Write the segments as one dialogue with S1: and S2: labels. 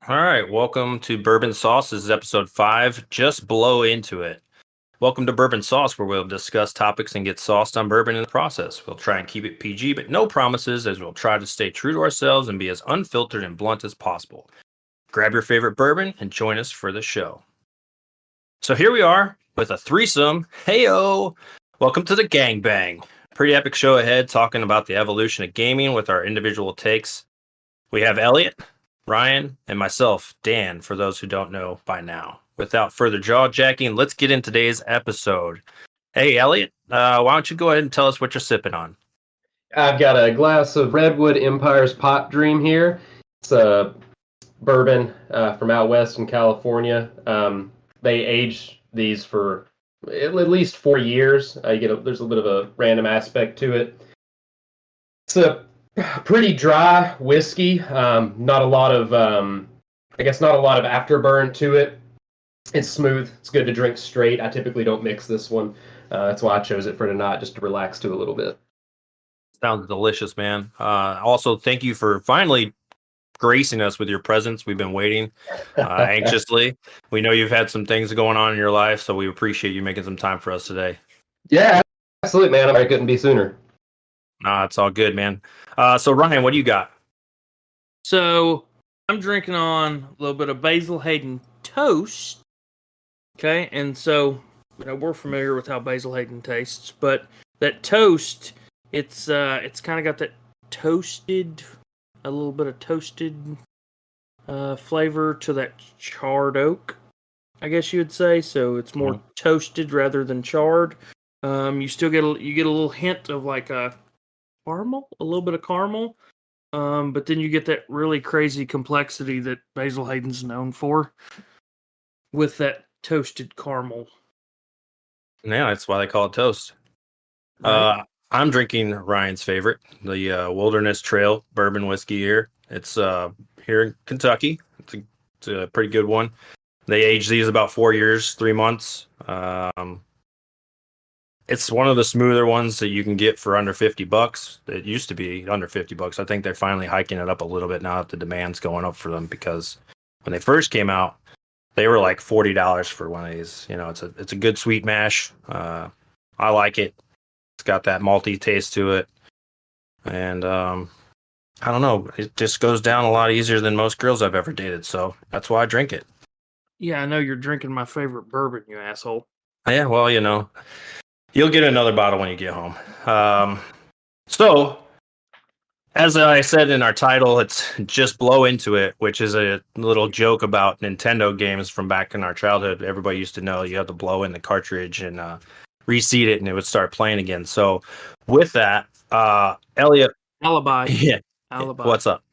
S1: All right, welcome to Bourbon Sauce. This is episode 5. Just blow into it. Welcome to Bourbon Sauce, where we'll discuss topics and get sauced on bourbon in the process. We'll try and keep it PG, but no promises, as we'll try to stay true to ourselves and be as unfiltered and blunt as possible. Grab your favorite bourbon and join us for the show. So here we are with a threesome. Heyo! Welcome to the gangbang. Pretty epic show ahead, talking about the evolution of gaming with our individual takes. We have Elliot, Ryan, and myself, Dan, for those who don't know by now. Without further jaw-jacking, let's get in today's episode. Hey, Elliot, why don't you go ahead and tell us what you're sipping on?
S2: I've got a glass of Redwood Empire's Pot Dream here. It's a bourbon from out west in California. They age these for at least 4 years. There's a bit of a random aspect to it. It's a pretty dry whiskey. Not a lot of afterburn to it. It's smooth. It's good to drink straight. I typically don't mix this one. That's why I chose it for tonight, just to relax to a little bit.
S1: Sounds delicious, man. Also, thank you for finally gracing us with your presence. We've been waiting anxiously. We know you've had some things going on in your life, so we appreciate you making some time for us today.
S2: Yeah, absolutely, man. I couldn't be sooner.
S1: Nah, it's all good, man. So, Ryan, what do you got?
S3: So, I'm drinking on a little bit of Basil Hayden Toast. Okay, and so, we're familiar with how Basil Hayden tastes, but that toast, it's kind of got that toasted, a little bit of toasted flavor to that charred oak, I guess you would say. So it's more toasted rather than charred. You still get a little hint of like a little bit of caramel, but then you get that really crazy complexity that Basil Hayden's known for with that toasted caramel.
S1: Yeah, that's why they call it toast.
S3: Right.
S1: I'm drinking Ryan's favorite, the Wilderness Trail bourbon whiskey here. It's here in Kentucky. It's a pretty good one. They age these about 4 years, 3 months. It's one of the smoother ones that you can get for under $50. It used to be under $50. I think they're finally hiking it up a little bit now that the demand's going up for them, because when they first came out, they were like $40 for one of these. It's a good sweet mash. I like it. It's got that malty taste to it. And I don't know, it just goes down a lot easier than most girls I've ever dated. So that's why I drink it.
S3: Yeah, I know you're drinking my favorite bourbon, you asshole.
S1: Yeah, well, you'll get another bottle when you get home. So, as I said in our title, it's Just Blow Into It, which is a little joke about Nintendo games from back in our childhood. Everybody used to know you had to blow in the cartridge and reseat it, and it would start playing again. So, with that, Elliot.
S3: Alibi.
S1: Yeah.
S3: Alibi.
S1: What's up?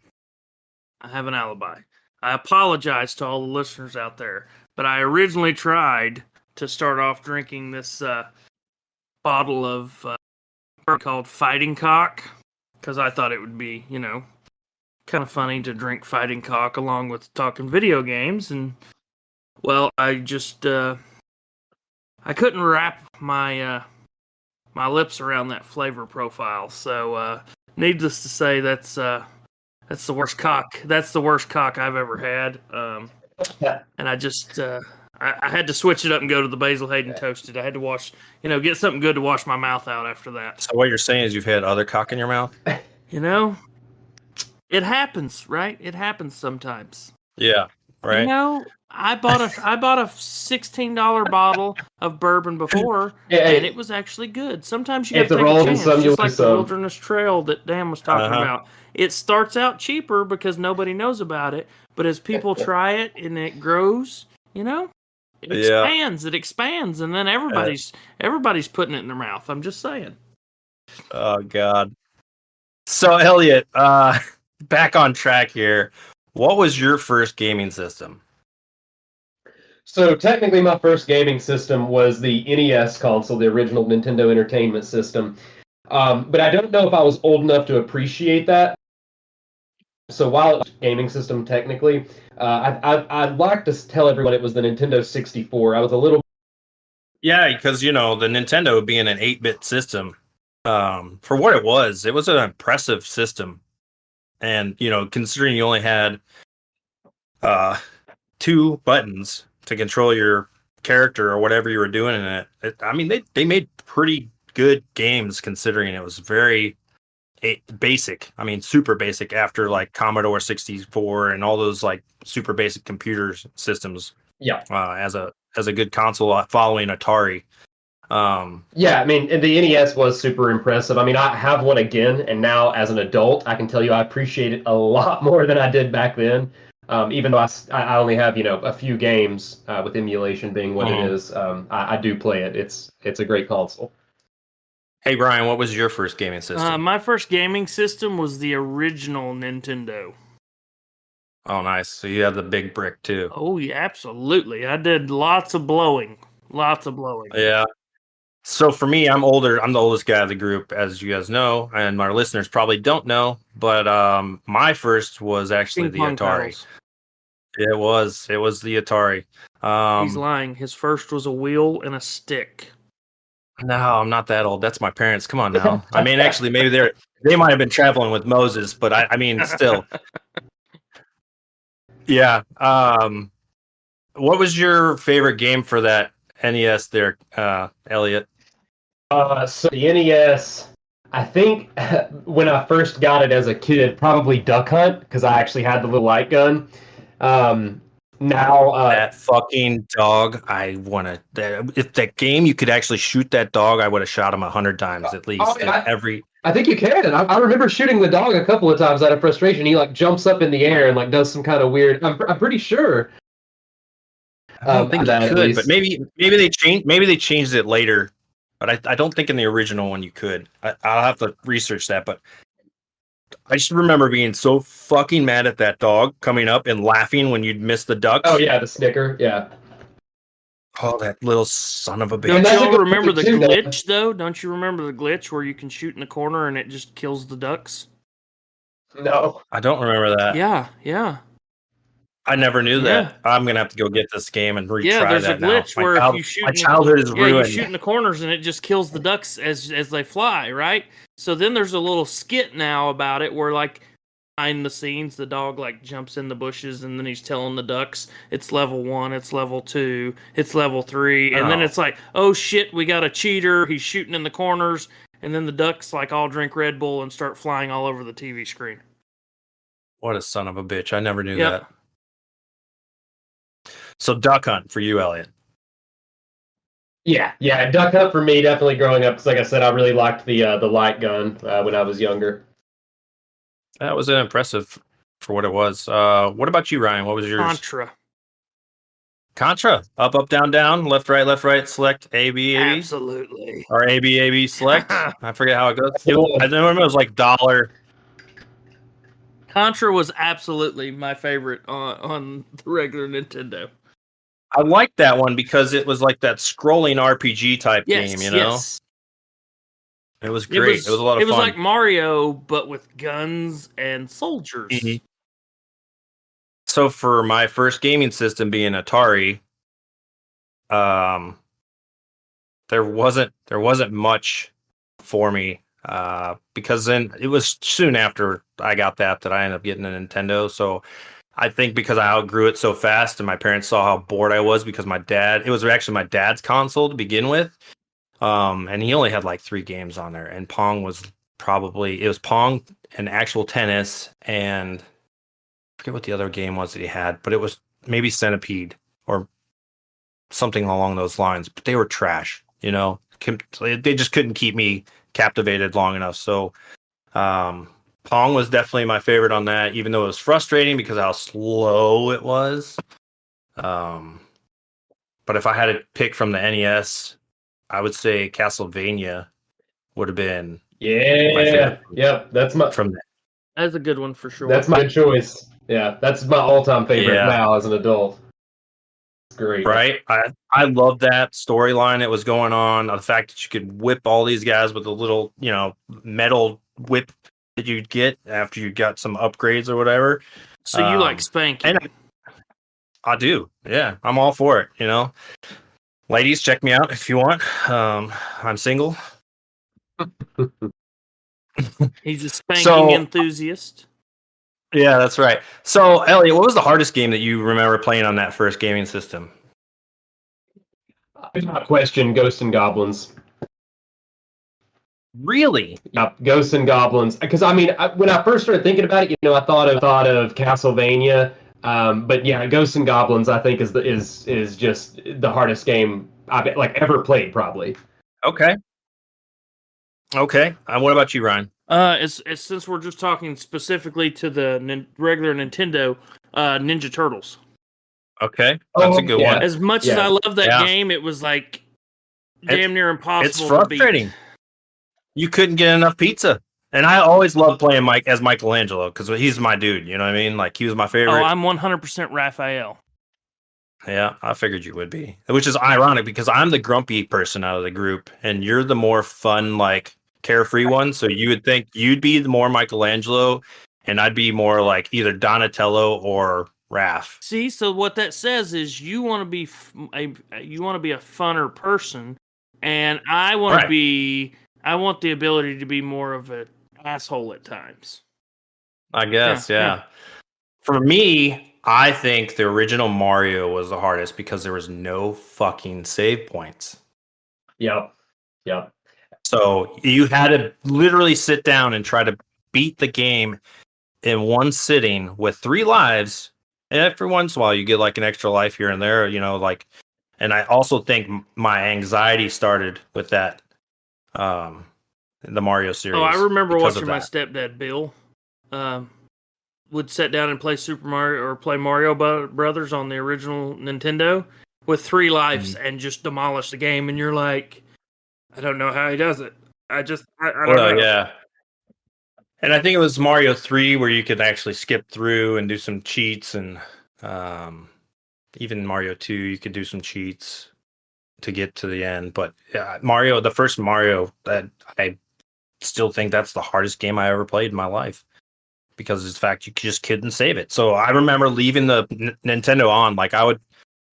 S3: I have an alibi. I apologize to all the listeners out there, but I originally tried to start off drinking this bottle of called Fighting Cock, because I thought it would be, kind of funny to drink Fighting Cock along with talking video games. And, well, I just, I couldn't wrap my my lips around that flavor profile. So, needless to say, that's the worst cock. That's the worst cock I've ever had. And I just, I had to switch it up and go to the Basil Hayden Toasted. I had to get something good to wash my mouth out after that.
S1: So what you're saying is you've had other cock in your mouth?
S3: It happens, right? It happens sometimes.
S1: Yeah, right.
S3: I bought a $16 bottle of bourbon before, and it was actually good. Sometimes you have to take a chance, just like the Wilderness Trail that Dan was talking about. It starts out cheaper because nobody knows about it, but as people try it and it grows, it expands, and then everybody's putting it in their mouth. I'm just saying.
S1: Oh God. So Elliot, back on track here. What was your first gaming system?
S2: So technically my first gaming system was the NES console, the original Nintendo Entertainment System. But I don't know if I was old enough to appreciate that. So while it was a gaming system technically, I'd like to tell everyone it was the Nintendo 64. I was a little...
S1: Yeah, because, the Nintendo being an 8-bit system, for what it was an impressive system. And, considering you only had uh, 2 buttons to control your character or whatever you were doing in it. I mean, they made pretty good games considering it was very basic. I mean, super basic after like Commodore 64 and all those like super basic computer systems.
S2: Yeah.
S1: As a good console following Atari.
S2: Yeah, I mean, the NES was super impressive. I mean, I have one again, and now as an adult, I can tell you I appreciate it a lot more than I did back then. Even though I only have a few games with emulation being what it is, I do play it. It's a great console.
S1: Hey Brian, what was your first gaming system?
S3: My first gaming system was the original Nintendo.
S1: Oh, nice. So you had the big brick too.
S3: Oh yeah, absolutely. I did lots of blowing.
S1: Yeah. So for me, I'm older. I'm the oldest guy of the group, as you guys know, and our listeners probably don't know. But my first was actually the Atari.
S3: Paddles.
S1: It was the Atari.
S3: He's lying. His first was a wheel and a stick.
S1: No, I'm not that old. That's my parents. Come on now. I mean, actually, maybe they might have been traveling with Moses, but I mean, still. Yeah. What was your favorite game for that NES there, Elliot?
S2: So the NES, I think when I first got it as a kid, probably Duck Hunt, because I actually had the little light gun. Now
S1: that fucking dog, I want to. If that game you could actually shoot that dog, I would have shot him 100 times at least.
S2: I think you can. I remember shooting the dog a couple of times out of frustration. He like jumps up in the air and like does some kind of weird. I'm pretty sure.
S1: I don't think you could, but maybe they changed it later. But I don't think in the original one you could. I'll have to research that, but I just remember being so fucking mad at that dog coming up and laughing when you'd miss the ducks.
S2: Oh yeah, the snicker, yeah.
S1: Oh, that little son of a bitch.
S3: Don't you remember the glitch though? Don't you remember the glitch where you can shoot in the corner and it just kills the ducks?
S2: No,
S1: I don't remember that.
S3: Yeah.
S1: I never knew that. I'm gonna have to go get this game and retry that now.
S3: Yeah, there's a glitch where if you shoot,
S1: my childhood is ruined.
S3: You shoot in the corners and it just kills the ducks as they fly, right? So then there's a little skit now about it where like behind the scenes the dog like jumps in the bushes and then he's telling the ducks it's level 1, it's level 2, it's level 3, and then it's like, oh shit, we got a cheater. He's shooting in the corners, and then the ducks like all drink Red Bull and start flying all over the TV screen.
S1: What a son of a bitch! I never knew that. So Duck Hunt for you, Elliot.
S2: Yeah, Duck Hunt for me definitely growing up. Because like I said, I really liked the light gun when I was younger.
S1: That was impressive for what it was. What about you, Ryan? What was yours? Contra. Up, down, down, left, right, select, A, B, A, B.
S3: Absolutely.
S1: Or A, B, select. I forget how it goes. I remember it was like $1.
S3: Contra was absolutely my favorite on the regular Nintendo.
S1: I liked that one because it was like that scrolling RPG type game, you know? Yes. It was great. It was a lot of fun.
S3: It was like Mario, but with guns and soldiers.
S1: Mm-hmm. So for my first gaming system being Atari, there wasn't much for me because then it was soon after I got that I ended up getting a Nintendo. So I think because I outgrew it so fast and my parents saw how bored I was because it was actually my dad's console to begin with. And he only had like 3 games on there, and Pong was Pong and actual tennis, and I forget what the other game was that he had, but it was maybe Centipede or something along those lines, but they were trash, you know, they just couldn't keep me captivated long enough. So, Pong was definitely my favorite on that, even though it was frustrating because of how slow it was. But if I had to pick from the NES, I would say Castlevania would have been my favorite.
S2: Yep, that's
S3: a good one for sure.
S2: That's my choice. Yeah, that's my all-time favorite now as an adult. It's great.
S1: Right? I love that storyline that was going on. The fact that you could whip all these guys with a little, metal whip that you'd get after you got some upgrades or whatever.
S3: So you like spanking?
S1: And I do. Yeah, I'm all for it, Ladies, check me out if you want. I'm single.
S3: He's a spanking enthusiast.
S1: Yeah, that's right. So, Elliot, what was the hardest game that you remember playing on that first gaming system?
S2: Without question, Ghosts and Goblins.
S1: Really?
S2: Yep, Ghosts and Goblins. Because I mean, when I first started thinking about it, I thought of Castlevania. But yeah, Ghosts and Goblins, I think is just the hardest game I've ever played, probably.
S1: Okay. Okay. What about you, Ryan?
S3: It's since we're just talking specifically to the regular Nintendo, Ninja Turtles.
S1: Okay, that's a good
S2: yeah.
S1: one.
S3: As much as I love that
S1: Yeah.
S3: game, it was like damn near impossible.
S1: It's frustrating. You couldn't get enough pizza. And I always loved playing Mike as Michelangelo because he's my dude. You know what I mean? Like, he was my favorite.
S3: Oh, I'm 100% Raphael.
S1: Yeah, I figured you would be. Which is ironic because I'm the grumpy person out of the group, and you're the more fun, like, carefree one. So you would think you'd be the more Michelangelo, and I'd be more like either Donatello or Raph.
S3: See, so what that says is you want to be a funner person, and I want to be. I want the ability to be more of an asshole at times.
S1: I guess, yeah. For me, I think the original Mario was the hardest because there was no fucking save points.
S2: Yep.
S1: So you had to literally sit down and try to beat the game in one sitting with 3 lives. And every once in a while, you get like an extra life here and there, And I also think my anxiety started with that, the Mario series.
S3: Oh, I remember watching my stepdad Bill would sit down and play Super Mario or play Mario Brothers on the original Nintendo with 3 lives and just demolish the game. And you're like, I don't know how he does it. I don't know.
S1: Yeah. And I think it was Mario 3 where you could actually skip through and do some cheats, and even Mario 2 you could do some cheats to get to the end. But yeah, the first Mario, that I still think that's the hardest game I ever played in my life because of the fact you just couldn't save it. So I remember leaving the Nintendo on, like I would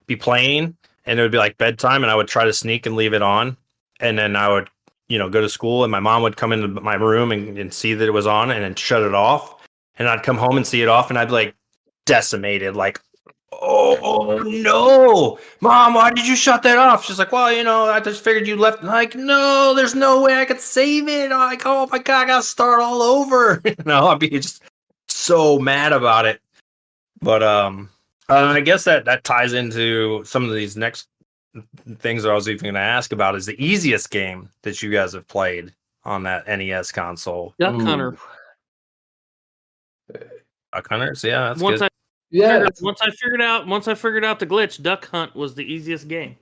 S1: be playing and it would be like bedtime and I would try to sneak and leave it on, and then I would go to school and my mom would come into my room and see that it was on and then shut it off, and I'd come home and see it off and I'd be like decimated, like, oh no, Mom, why did you shut that off? She's like, well, I just figured you left. Like, no, there's no way I could save it. I'm like, oh my God, I gotta start all over. I'd be just so mad about it. But I guess that ties into some of these next things that I was even going to ask about. Is the easiest game that you guys have played on that NES console?
S3: Duck Hunter.
S1: Duck Hunters, yeah, that's
S3: once
S1: good.
S3: Once I figured out the glitch, Duck Hunt was the easiest game.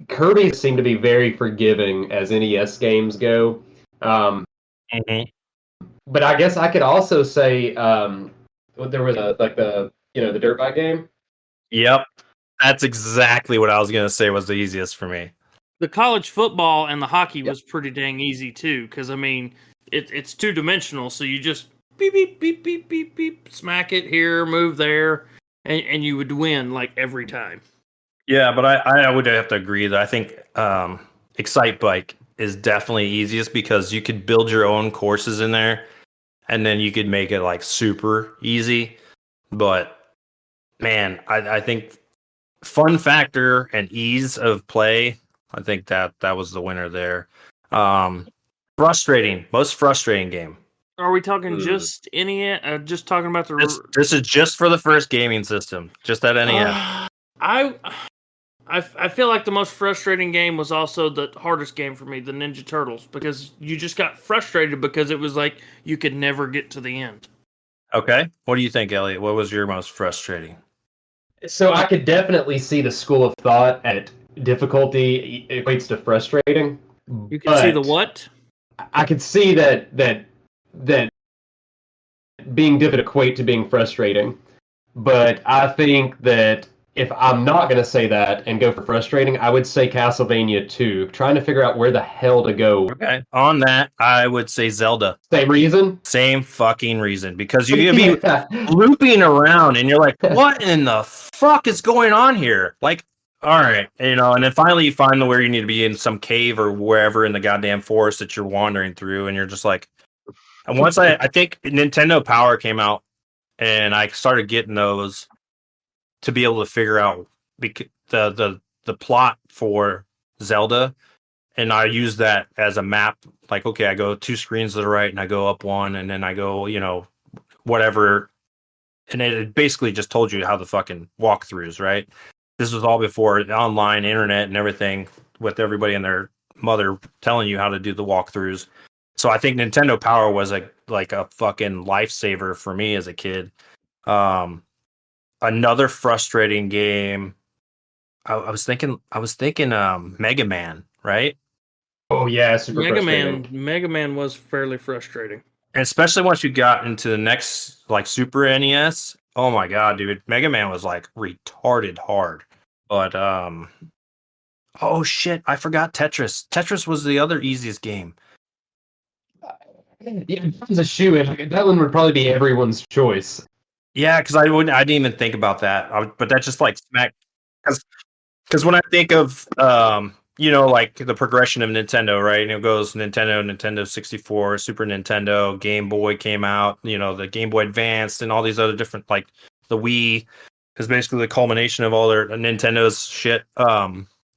S2: Kirby seemed to be very forgiving as NES games go. But I guess I could also say there was the dirt bike game.
S1: Yep, that's exactly what I was gonna say was the easiest for me.
S3: The college football and the hockey was pretty dang easy too, because I mean it's 2-dimensional, so you just beep beep beep beep beep beep, smack it here, move there, and you would win like every time.
S1: Yeah, but I would have to agree that I think Excite Bike is definitely easiest because you could build your own courses in there, and then you could make it like super easy. But man, I think fun factor and ease of play, I think that was the winner there. Most frustrating game.
S3: Are we talking just NES? Just talking about
S1: this is just for the first gaming system, just that NES.
S3: I feel like the most frustrating game was also the hardest game for me, the Ninja Turtles, because you just got frustrated because it was like you could never get to the end.
S1: Okay. What do you think, Elliot? What was your most frustrating?
S2: So I could definitely see the school of thought at difficulty equates to frustrating.
S3: You can see the what?
S2: I could see that being difficult equate to being frustrating. But I think that if I'm not going to say that and go for frustrating, I would say Castlevania 2, trying to figure out where the hell to go.
S1: Okay. On that, I would say Zelda.
S2: Same reason?
S1: Same fucking reason. Because you'd be looping around and you're like, what in the fuck is going on here? Like, all right. And then finally you find where you need to be in some cave or wherever in the goddamn forest that you're wandering through. And you're just like, And once I think Nintendo Power came out, and I started getting those to be able to figure out the plot for Zelda, and I use that as a map. Like, okay, I go 2 screens to the right, and I go up one, and then I go, whatever. And it basically just told you how the fucking walkthroughs, right? This was all before online internet and everything, with everybody and their mother telling you how to do the walkthroughs. So I think Nintendo Power was like a fucking lifesaver for me as a kid. Another frustrating game. I was thinking Mega Man, right?
S2: Oh yeah, super frustrating.
S3: Mega Man was fairly frustrating.
S1: And especially once you got into the next, like, Super NES. Oh my god, dude. Mega Man was like retarded hard. But oh shit, I forgot Tetris. Tetris was the other easiest game.
S2: Yeah, it's a shoe-in. That one would probably be everyone's choice.
S1: Yeah, because I didn't even think about that. But that just like smack, because when I think of like the progression of Nintendo, right? And it goes Nintendo 64, Super Nintendo, Game Boy came out, the Game Boy Advanced, and all these other different, like the Wii is basically the culmination of all their Nintendo's shit.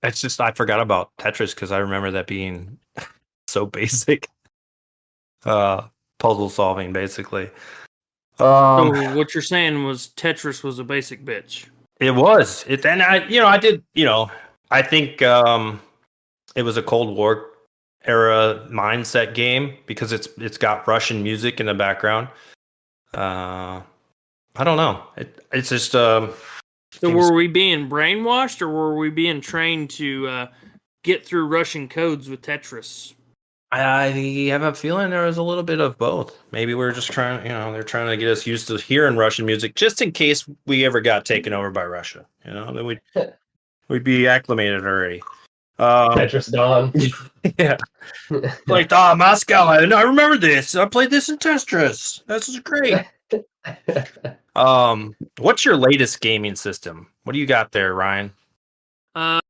S1: It's just I forgot about Tetris because I remember that being so basic. Puzzle solving, basically.
S3: So what you're saying was Tetris was a basic bitch.
S1: It was. And I did, I think it was a Cold War era mindset game because it's got Russian music in the background. I don't know. It's just
S3: So were we being brainwashed, or were we being trained to get through Russian codes with Tetris?
S1: I have a feeling there was a little bit of both. Maybe we're just trying, they're trying to get us used to hearing Russian music just in case we ever got taken over by Russia. Then we'd be acclimated already.
S2: Tetris Dawn.
S1: Yeah. Like, Moscow. I remember this. I played this in Tetris. This is great. What's your latest gaming system? What do you got there, Ryan?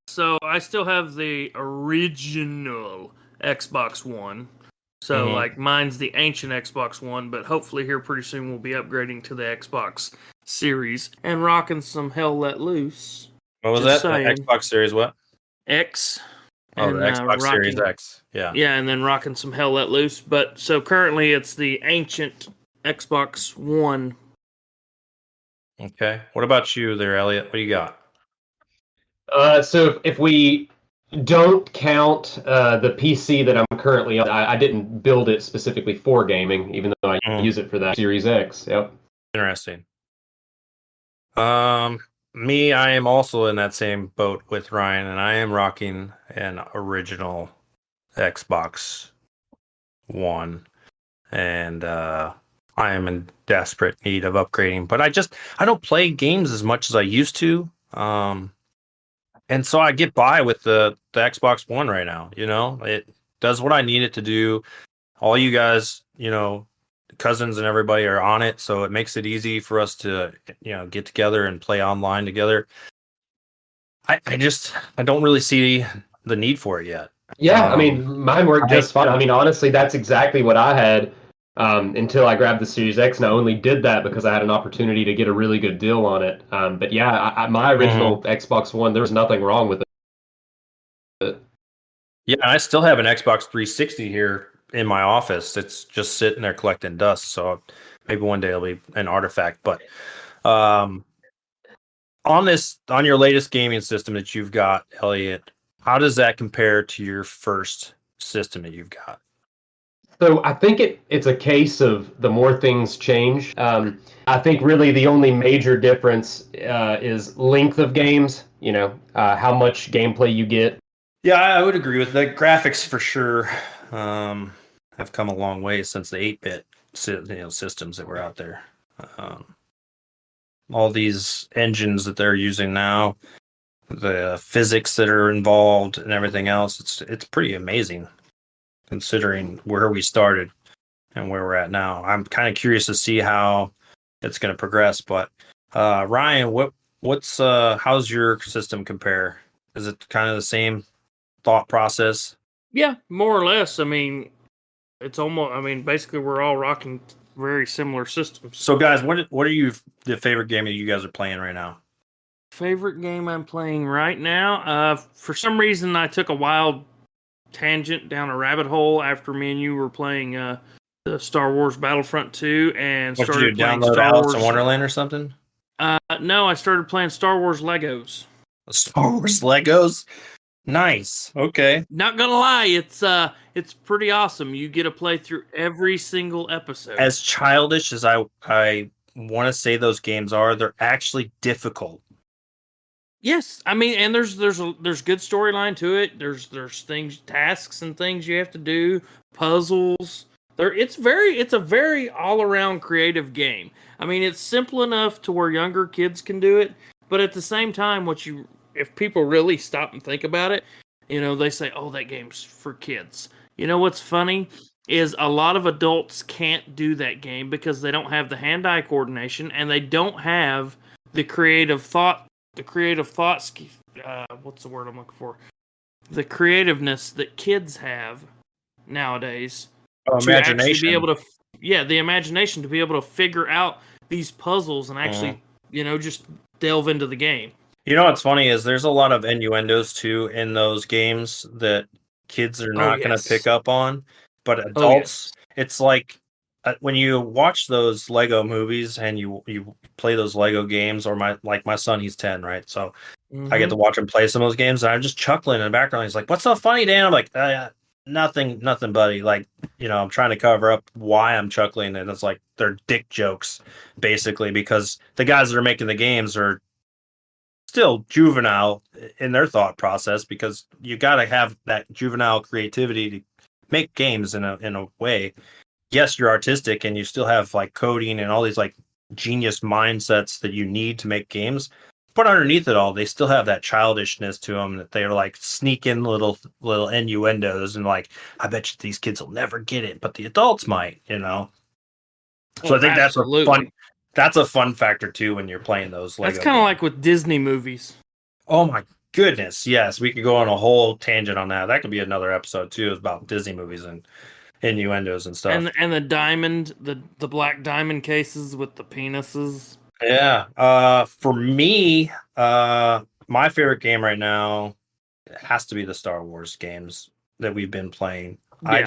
S3: So I still have the original Xbox One. So like mine's the ancient Xbox One, but hopefully here pretty soon we'll be upgrading to the Xbox Series and rocking some Hell Let Loose.
S1: What was that? The Xbox Series what?
S3: X.
S1: Oh, the Xbox Series X. Yeah.
S3: Yeah, and then rocking some Hell Let Loose. But so currently it's the ancient Xbox One.
S1: Okay. What about you there, Elliot? What do you got?
S2: So if we don't count the PC that I'm currently on, I didn't build it specifically for gaming, even though I use it for that Series X. Yep.
S1: Interesting. Me, I am also in that same boat with Ryan, and I am rocking an original Xbox One, and I am in desperate need of upgrading. But I don't play games as much as I used to. And so I get by with the Xbox One right now. It does what I need it to do. All you guys, cousins and everybody are on it, so it makes it easy for us to, get together and play online together. I don't really see the need for it yet.
S2: Yeah, I mean, mine worked just fine. I mean, honestly, that's exactly what I had until I grabbed the Series X, and I only did that because I had an opportunity to get a really good deal on it. But yeah, my original Xbox One, there was nothing wrong with it.
S1: Yeah, I still have an Xbox 360 here in my office. It's just sitting there collecting dust, so maybe one day it'll be an artifact. But on your latest gaming system that you've got, Elliot, how does that compare to your first system that you've got?
S2: So I think it's a case of the more things change. I think really the only major difference is length of games. How much gameplay you get.
S1: Yeah, I would agree with that. Graphics for sure have come a long way since the 8-bit systems that were out there. All these engines that they're using now, the physics that are involved and everything else, it's pretty amazing considering where we started and where we're at now. I'm kind of curious to see how it's going to progress. But Ryan, how's your system compare? Is it kind of the same thought process?
S3: Yeah, more or less. I mean, it's almost. I mean, basically, we're all rocking very similar systems.
S1: So, guys, what are the favorite game that you guys are playing right now?
S3: Favorite game I'm playing right now? For some reason, I took a wild tangent down a rabbit hole after me and you were playing the Star Wars Battlefront 2 and
S1: What,
S3: started
S1: did you
S3: playing
S1: download
S3: Star
S1: Alice
S3: Wars.
S1: in Wonderland or something?
S3: No, I started playing Star Wars Legos.
S1: Star Wars Legos? Nice. Okay.
S3: Not gonna lie, it's pretty awesome. You get to play through every single episode.
S1: As childish as I want to say those games are, they're actually difficult.
S3: Yes, I mean, and there's good storyline to it. There's things, tasks, and things you have to do, puzzles. It's a very all around creative game. I mean, it's simple enough to where younger kids can do it, but at the same time, if people really stop and think about it, they say, "Oh, that game's for kids." You know what's funny is a lot of adults can't do that game because they don't have the hand-eye coordination and they don't have the creative thought. What's the word I'm looking for? The creativeness that kids have nowadays to actually be able to, the imagination to be able to figure out these puzzles and actually, just delve into the game.
S1: You know what's funny is there's a lot of innuendos too in those games that kids are not going to pick up on, but adults, it's like when you watch those Lego movies and you play those Lego games, or my son, he's 10, right? So I get to watch him play some of those games, and I'm just chuckling in the background. He's like, "What's so funny, Dan?" I'm like, nothing, buddy. Like, I'm trying to cover up why I'm chuckling, and it's like they're dick jokes, basically, because the guys that are making the games are still juvenile in their thought process, because you got to have that juvenile creativity to make games in a way. Yes, you're artistic and you still have like coding and all these like genius mindsets that you need to make games, but underneath it all, they still have that childishness to them that they're like sneak in little innuendos and like, I bet you these kids will never get it, but the adults might, So I think that's a fun factor too when you're playing those Lego.
S3: That's kind of like with Disney movies.
S1: Oh my goodness, yes, we could go on a whole tangent on that. That could be another episode too, about Disney movies and innuendos and stuff.
S3: And the black diamond cases with the penises.
S1: Yeah. For me, my favorite game right now has to be the Star Wars games that we've been playing. Yeah.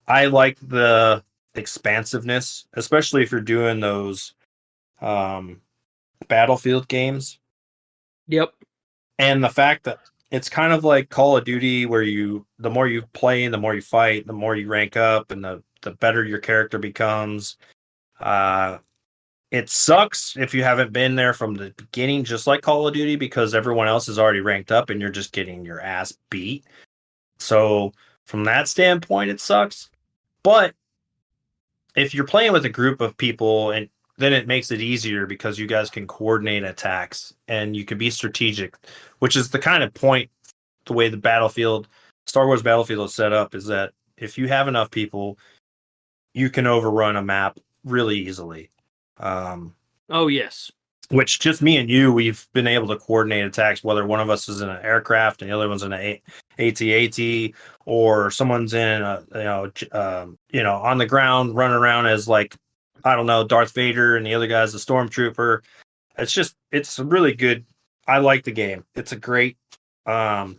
S1: I like the expansiveness, especially if you're doing those Battlefield games.
S3: Yep.
S1: And the fact that it's kind of like Call of Duty, where the more you play, the more you fight, the more you rank up, and the better your character becomes. It sucks if you haven't been there from the beginning, just like Call of Duty, because everyone else is already ranked up and you're just getting your ass beat. So from that standpoint, it sucks. But if you're playing with a group of people, and then it makes it easier because you guys can coordinate attacks and you can be strategic, which is the kind of point, the way the Star Wars Battlefield is set up, is that if you have enough people, you can overrun a map really easily.
S3: Oh, yes.
S1: Which just me and you, we've been able to coordinate attacks, whether one of us is in an aircraft and the other one's in an AT-AT, or someone's in on the ground running around as like, I don't know, Darth Vader, and the other guy's a stormtrooper. It's really good. I like the game. It's a great, the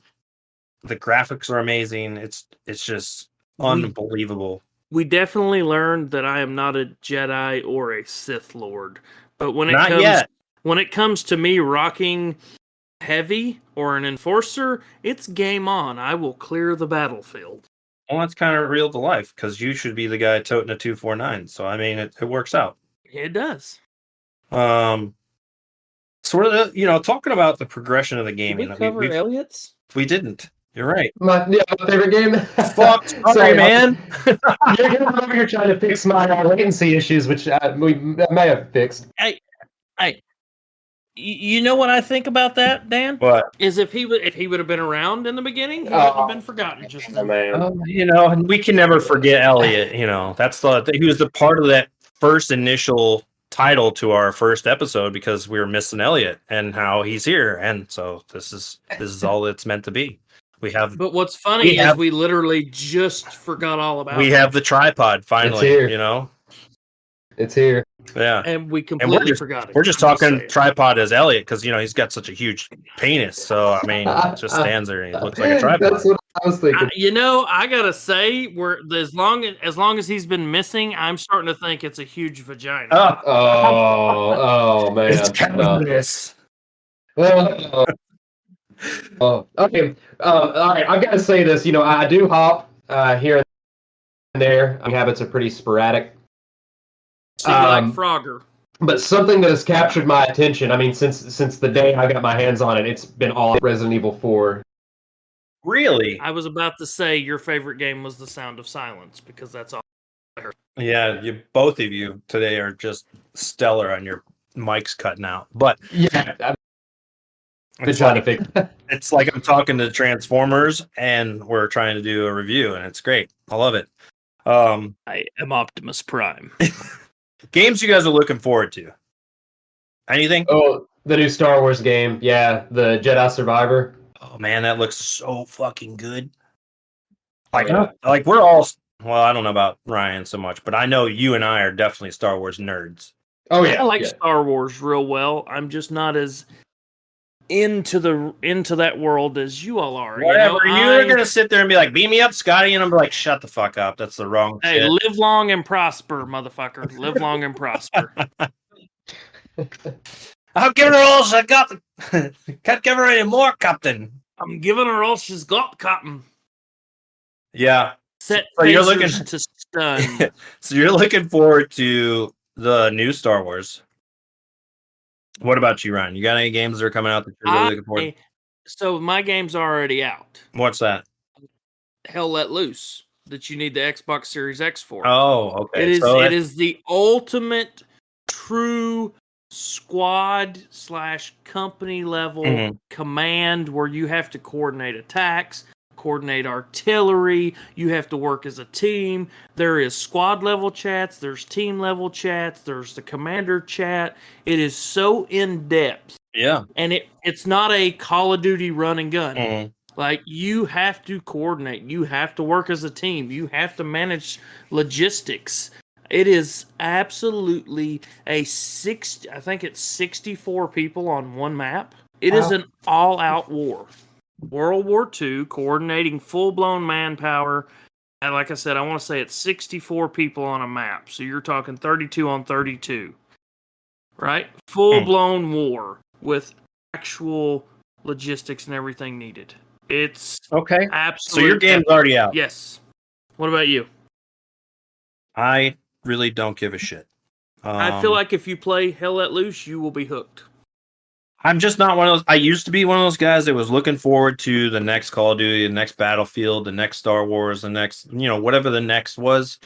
S1: graphics are amazing. It's just unbelievable.
S3: We definitely learned that I am not a Jedi or a Sith Lord, but when it comes to me rocking heavy or an enforcer, it's game on. I will clear the battlefield.
S1: Well, that's kind of real to life, because you should be the guy toting a 249. So I mean, it works out.
S3: It does.
S1: So we're talking about the progression of the game.
S4: Did we cover Elliot's?
S1: We didn't. You're right.
S2: My favorite game.
S1: Fuck, sorry, man.
S2: You're trying to fix my latency issues, which we may have fixed.
S3: Hey, you know what I think about that, Dan?
S1: What?
S3: Is if he would have been around in the beginning, he wouldn't have been forgotten. Just
S1: we can never forget Elliot. He was the part of that first initial title to our first episode, because we were missing Elliot and how he's here, and so this is all it's meant to be. We have
S3: But what's funny
S1: We
S3: is
S1: have-
S3: we literally just forgot all about it.
S1: the tripod finally.
S2: here.
S1: You know,
S2: It's here.
S1: yeah.
S3: And we completely
S1: just-
S3: forgot it.
S1: We're just
S3: I'm
S1: talking
S3: saying.
S1: tripod as Elliot because he's got such a huge penis. So I mean, it just stands there and he looks like a tripod.
S2: That's what I was thinking.
S3: I gotta say, as long as he's been missing, I'm starting to think it's a huge vagina.
S2: Oh man.
S1: It's cannabis.
S2: Okay. All right. I've got to say this. I do hop here and there. My habits are pretty sporadic.
S3: So you like Frogger.
S2: But something that has captured my attention. I mean, since the day I got my hands on it, it's been all Resident Evil 4.
S1: Really?
S3: I was about to say your favorite game was The Sound of Silence because that's all I heard.
S1: Yeah, both of you today are just stellar on your mics cutting out. But
S2: Yeah. I've been
S1: it's
S2: trying to
S1: like,
S2: figure.
S1: it's like I'm talking to Transformers and we're trying to do a review, and it's great. I love it.
S3: I am Optimus Prime.
S1: Games you guys are looking forward to? Anything?
S2: Oh, the new Star Wars game. Yeah, the Jedi Survivor.
S1: Oh man, that looks so fucking good. Like,
S2: Yeah.
S1: like we're all. Well, I don't know about Ryan so much, but I know you and I are definitely Star Wars nerds.
S2: Oh yeah.
S3: I like
S2: yeah.
S3: Star Wars real well. I'm just not as into that world as you all are.
S1: Whatever. You're
S3: I-
S1: gonna sit there and be like, "Beam me up, Scotty," and I'm like, "Shut the fuck up. That's the wrong
S3: Hey,
S1: shit."
S3: live long and prosper, motherfucker. Live long and prosper.
S1: I'll give her all she got. Can't give her any more, Captain.
S3: I'm giving her all she's got, Cotton.
S1: Yeah.
S3: Set
S1: So you're
S3: phasers
S1: looking-
S3: to stun.
S1: So you're looking forward to the new Star Wars. What about you, Ryan? You got any games that are coming out that you're really looking forward to?
S3: So my game's already out.
S1: What's that?
S3: Hell Let Loose that you need the Xbox Series X for.
S1: Oh, okay.
S3: It is
S1: So
S3: it is the ultimate true squad / company level
S1: Mhm.
S3: command where you have to coordinate attacks, coordinate artillery, you have to work as a team. There is squad level chats, there's team level chats, there's the commander chat. It is so in depth.
S1: Yeah.
S3: And it's not a Call of Duty run and gun.
S1: Mhm.
S3: Like, you have to coordinate. You have to work as a team. You have to manage logistics. It is absolutely I think it's 64 people on one map. It is
S2: Wow.
S3: an all-out war. World War II, coordinating full-blown manpower. And like I said, I want to say it's 64 people on a map. So you're talking 32 on 32. Right? Full-blown war with actual logistics and everything needed. It's
S1: Okay. So
S3: absolutely.
S1: your game's already out.
S3: Yes. What about you?
S1: I really don't give a shit.
S3: I feel like if you play Hell Let Loose, you will be hooked.
S1: I'm just not one of those. I used to be one of those guys that was looking forward to the next Call of Duty, the next Battlefield, the next Star Wars, the next, whatever the next was.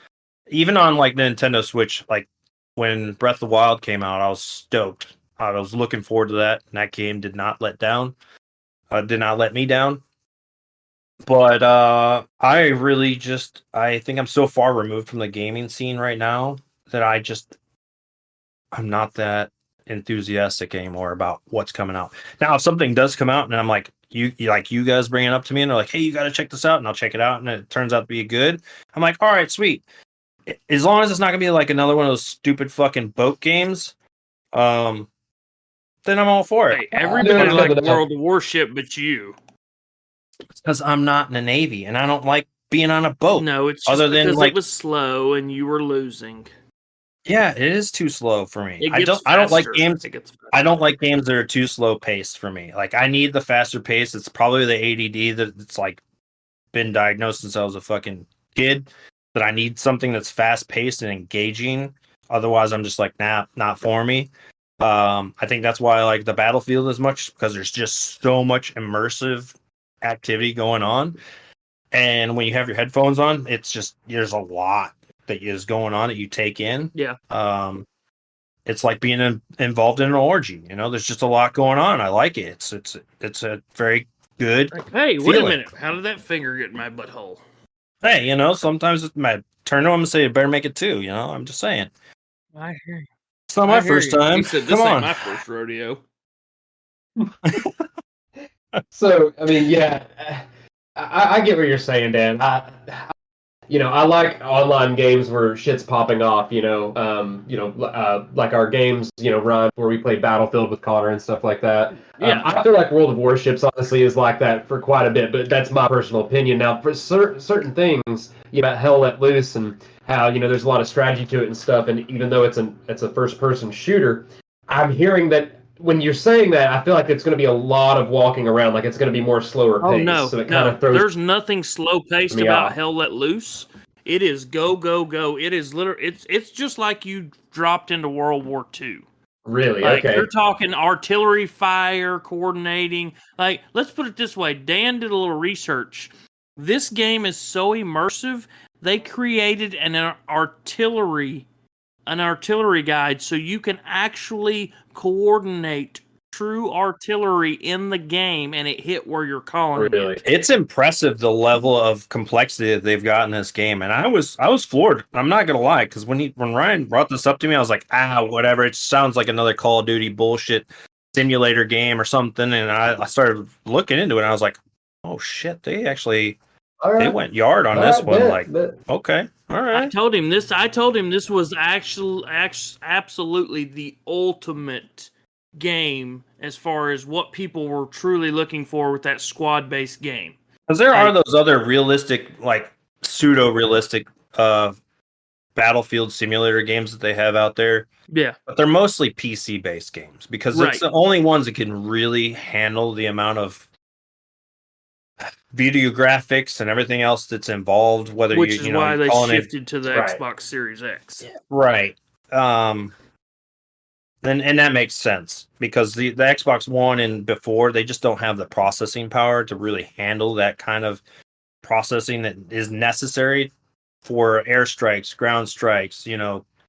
S1: Even on like Nintendo Switch, like when Breath of the Wild came out, I was stoked. I was looking forward to that, and that game did not let me down. But I really I think I'm so far removed from the gaming scene right now that I'm not that enthusiastic anymore about what's coming out. Now, if something does come out and I'm like, you guys bring it up to me and they're like, hey, you got to check this out, and I'll check it out, and it turns out to be good, I'm like, all right, sweet. As long as it's not gonna be like another one of those stupid fucking boat games, then I'm all for it.
S3: Hey, everybody
S2: no,
S3: liked
S2: no, no.
S3: World of Warship, but you.
S1: Because I'm not in the Navy and I don't like being on a boat.
S3: No, it's just
S1: Other than,
S3: because
S1: like-
S3: it was slow and you were losing.
S1: Yeah, it is too slow for me.
S3: It
S1: I
S3: gets
S1: don't like
S3: faster.
S1: games.
S3: It gets faster.
S1: I don't like games that are too slow paced for me. Like, I need the faster pace. It's probably the ADD that's like been diagnosed since I was a fucking kid. That I need something that's fast paced and engaging. Otherwise, I'm just like, nah, not for me. I think that's why I like the Battlefield as much, because there's just so much immersive activity going on. And when you have your headphones on, it's just, there's a lot that is going on that you take in.
S3: Yeah.
S1: It's like being involved in an orgy. There's just a lot going on. I like it. It's a very good.
S3: Like, hey, wait a
S1: feeling.
S3: minute. How did that finger get in my butthole?
S1: Hey, sometimes it's my turn to them and say, "Better make it too." I'm just saying.
S3: I hear you.
S1: It's not
S3: I
S1: my
S3: hear
S1: first
S3: you.
S1: time.
S3: He said, this
S1: Come
S3: ain't
S1: on.
S3: my first rodeo.
S2: So I mean, yeah. I get what you're saying, Dan. I like online games where shit's popping off. Like our games, Ryan, where we play Battlefield with Connor and stuff like that.
S3: Yeah.
S2: I feel like World of Warships honestly is like that for quite a bit, but that's my personal opinion. Now, for certain things, about Hell Let Loose and how there's a lot of strategy to it and stuff, and even though it's a first-person shooter, I'm hearing that. When you're saying that, I feel like it's going to be a lot of walking around, like it's going to be more slower pace.
S3: Oh no,
S2: so it kind of throws
S3: there's nothing slow paced
S2: me
S3: about
S2: off.
S3: Hell Let Loose. It is go go go. It is literally it's just like you dropped into World War II.
S2: Really?
S3: Like
S2: Okay.
S3: you're talking artillery fire, coordinating. Like let's put it this way: Dan did a little research. This game is so immersive. They created an artillery guide so you can actually coordinate true artillery in the game and it hit where you're calling
S2: Really?
S3: it.
S1: It's impressive the level of complexity that they've got in this game, and I was floored. I'm not gonna lie, because when Ryan brought this up to me, I was like, whatever. It sounds like another Call of Duty bullshit simulator game or something, and I started looking into it, and I was like, oh shit, they actually
S2: All right.
S1: they went yard on
S2: All
S1: this
S2: right,
S1: one.
S2: bet,
S1: Like,
S2: bet.
S1: okay, all
S3: I
S1: right.
S3: told him this was absolutely the ultimate game as far as what people were truly looking for with that squad-based game.
S1: Because there are those other realistic, like pseudo-realistic Battlefield simulator games that they have out there,
S3: Yeah.
S1: but they're mostly PC-based games because
S3: Right.
S1: it's the only ones that can really handle the amount of video graphics and everything else that's involved. Whether
S3: Which is why they
S1: calling it
S3: shifted to the
S2: Right.
S3: Xbox Series X.
S1: right. And that makes sense because the Xbox One and before, they just don't have the processing power to really handle that kind of processing that is necessary for airstrikes, ground strikes,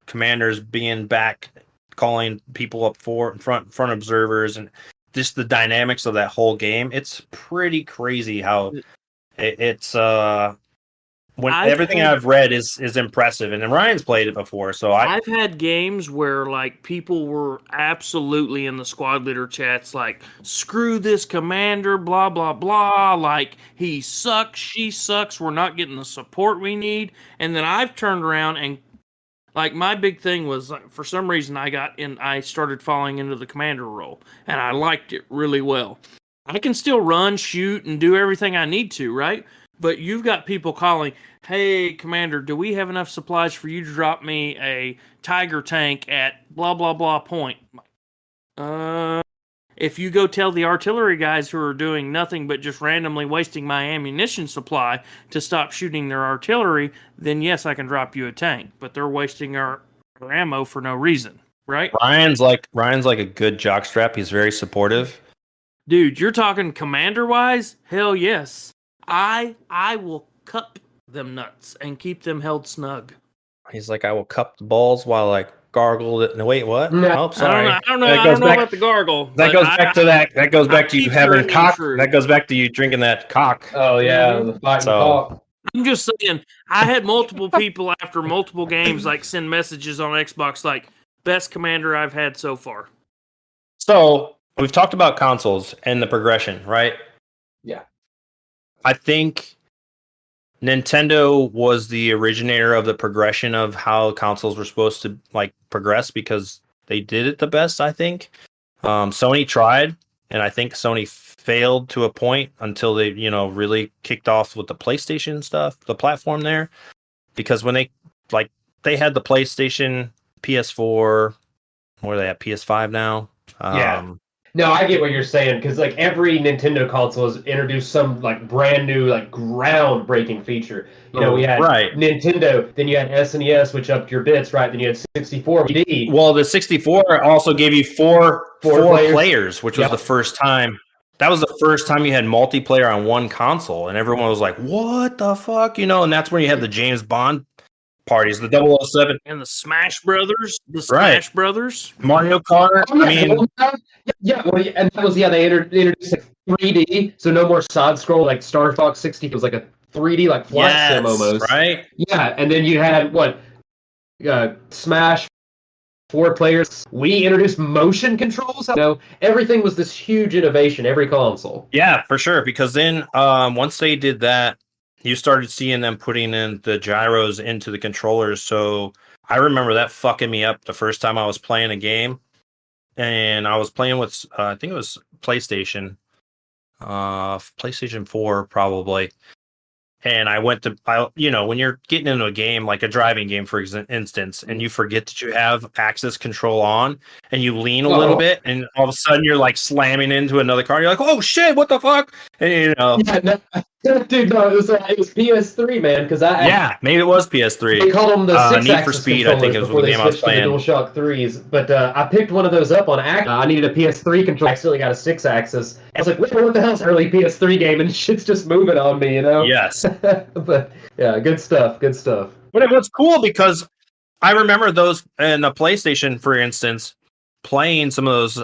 S1: commanders being back, calling people up front observers, and just the dynamics of that whole game. It's pretty crazy how it's when everything I've read is impressive, and then Ryan's played it before, so
S3: I've had games where like people were absolutely in the squad leader chats like, screw this commander, blah blah blah, like he sucks, she sucks, we're not getting the support we need. And then I've turned around and like my big thing was like, for some reason I started falling into the commander role and I liked it really well. I can still run, shoot, and do everything I need to, right? But you've got people calling, hey, Commander, do we have enough supplies for you to drop me a Tiger tank at blah, blah, blah point? If you go tell the artillery guys who are doing nothing but just randomly wasting my ammunition supply to stop shooting their artillery, then yes, I can drop you a tank. But they're wasting our ammo for no reason, right?
S1: Ryan's like a good jockstrap. He's very supportive.
S3: Dude, you're talking commander-wise? Hell yes. I will cup them nuts and keep them held snug.
S1: He's like, I will cup the balls while I gargle it. No, wait, what?
S2: No.
S1: Oh, sorry.
S3: I don't know
S1: That goes back-
S3: about the gargle.
S1: That
S3: but
S1: goes back to that. That goes back to you
S3: keep
S1: having
S3: hearing
S1: cock.
S3: true.
S1: That goes back to you drinking that cock.
S2: Oh yeah,
S3: Mhm.
S2: the fighting
S1: So-
S2: cock.
S3: I'm just saying, I had multiple people after multiple games like send messages on Xbox like, best commander I've had so far.
S1: So we've talked about consoles and the progression, right?
S2: Yeah.
S1: I think Nintendo was the originator of the progression of how consoles were supposed to like progress because they did it the best, I think. Sony tried, and I think Sony failed to a point until they, really kicked off with the PlayStation stuff, the platform there. Because when they had the PlayStation, PS4, what are they at, PS5 now?
S2: Yeah. No, I get what you're saying because like every Nintendo console has introduced some like brand new like groundbreaking feature. We had
S1: Right.
S2: Nintendo, then you had SNES, which upped your bits, right? Then you had 64 CD.
S1: Well, the 64 also gave you four players, which was
S2: Yep.
S1: the first time. That was the first time you had multiplayer on one console, and everyone was like, "What the fuck?" And that's where you had the James Bond parties, the 007,
S3: And the Smash Brothers,
S1: Right.
S3: Smash Brothers.
S1: Mario Kart. I mean,
S2: and that was they introduced like 3D, so no more side scroll like Star Fox 60. It was like a 3D like flight sim almost.
S1: right?
S2: Yeah, and then you had Smash 4 players. We introduced motion controls. Everything was this huge innovation, every console.
S1: Yeah, for sure. Because then once they did that, you started seeing them putting in the gyros into the controllers. So I remember that fucking me up the first time I was playing a game. And I was playing with, I think it was PlayStation 4 probably. And I went to, when you're getting into a game, like a driving game, for instance, and you forget that you have access control on and you lean a little bit and all of a sudden you're like slamming into another car. You're like, oh shit, what the fuck? And
S2: Dude, no, it was PS3, man, because
S1: maybe it was PS3.
S2: They called them the 6-axis
S1: Need for Speed, I think, is
S2: before
S1: the
S2: they
S1: game I was
S2: switched to the
S1: playing.
S2: DualShock 3s. But I picked one of those up on Active. I needed a PS3 controller. I accidentally got a 6-axis. I was like, wait, what the hell's early PS3 game? And shit's just moving on me,
S1: Yes.
S2: But yeah, good stuff. But
S1: it was cool because I remember those in the PlayStation, for instance, playing some of those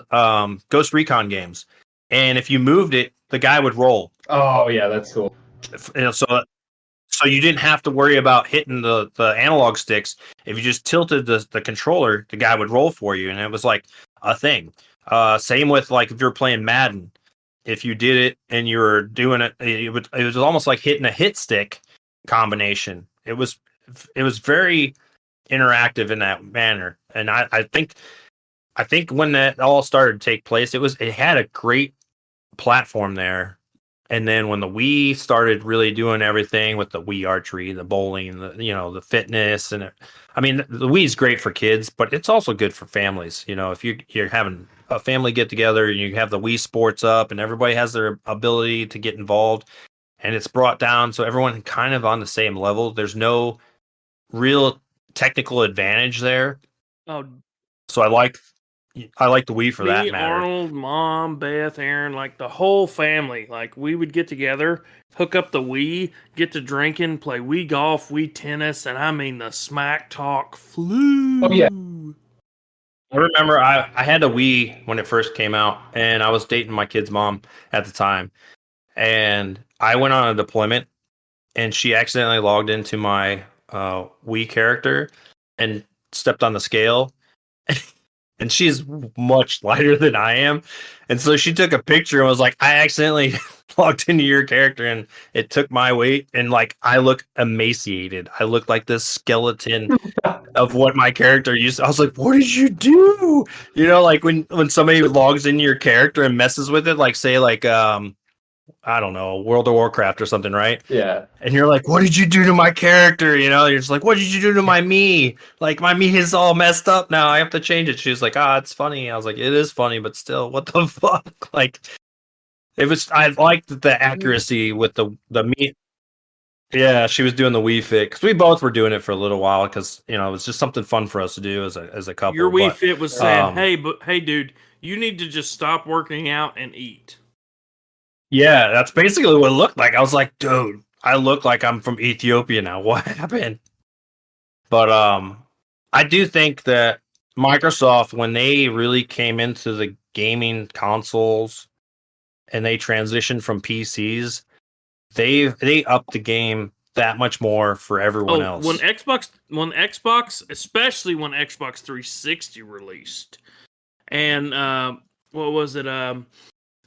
S1: Ghost Recon games. And if you moved it, the guy would roll.
S2: Oh, yeah, that's cool.
S1: So you didn't have to worry about hitting the analog sticks. If you just tilted the controller, the guy would roll for you, and it was like a thing. Same with like if you're playing Madden, if you did it and you were doing it, it was almost like hitting a hit stick combination. It was very interactive in that manner, and I think when that all started to take place, it had a great platform there. And then when the Wii started really doing everything with the Wii archery, the bowling, the fitness, and the Wii is great for kids, but it's also good for families. If you're having a family get together and you have the Wii Sports up and everybody has their ability to get involved, and it's brought down so everyone kind of on the same level. There's no real technical advantage there.
S3: Oh,
S1: so I like the Wii for that matter.
S3: Arnold, Mom, Beth, Aaron, like the whole family, like we would get together, hook up the Wii, get to drinking, play Wii golf, Wii tennis, and the smack talk flew.
S2: Oh yeah.
S1: I remember I had a Wii when it first came out, and I was dating my kid's mom at the time, and I went on a deployment, and she accidentally logged into my Wii character and stepped on the scale. And she's much lighter than I am. And so she took a picture and was like, I accidentally logged into your character and it took my weight. And like, I look emaciated. I look like this skeleton of what my character used to. I was like, what did you do? Like when somebody logs into your character and messes with it, like say like, I don't know, World of Warcraft or something, right?
S2: Yeah.
S1: And you're like, what did you do to my character? You're just like, what did you do to my me? Like, my me is all messed up now. I have to change it. She's like, it's funny. I was like, it is funny, but still, what the fuck? Like, I liked the accuracy with the me. Yeah, she was doing the Wii Fit because we both were doing it for a little while because it was just something fun for us to do as a couple.
S3: Your Wii Fit was saying, hey, dude, you need to just stop working out and eat.
S1: Yeah, that's basically what it looked like. I was like, dude, I look like I'm from Ethiopia now. What happened? But I do think that Microsoft, when they really came into the gaming consoles and they transitioned from PCs, they upped the game that much more for everyone else.
S3: When Xbox, especially when Xbox 360 released, and what was it?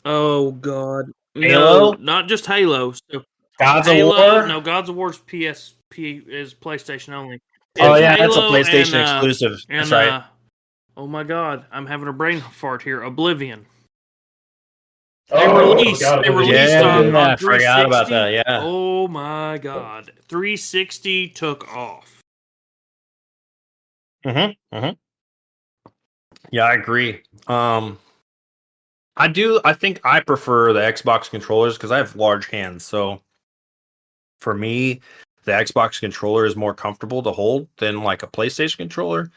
S3: Oh God.
S1: Halo?
S3: No, not just Halo. So
S1: Gods
S3: Halo,
S1: of War?
S3: No, Gods of War is PSP is PlayStation only.
S1: Oh yeah, that's a
S3: Halo
S1: PlayStation exclusive. That's right.
S3: Oh my God, I'm having a brain fart here. Oblivion.
S2: They
S3: released on 360.
S1: I forgot about that. Yeah.
S3: Oh my God, 360 took off.
S1: Yeah, I agree. I think I prefer the Xbox controllers because I have large hands. So for me, the Xbox controller is more comfortable to hold than like a PlayStation controller.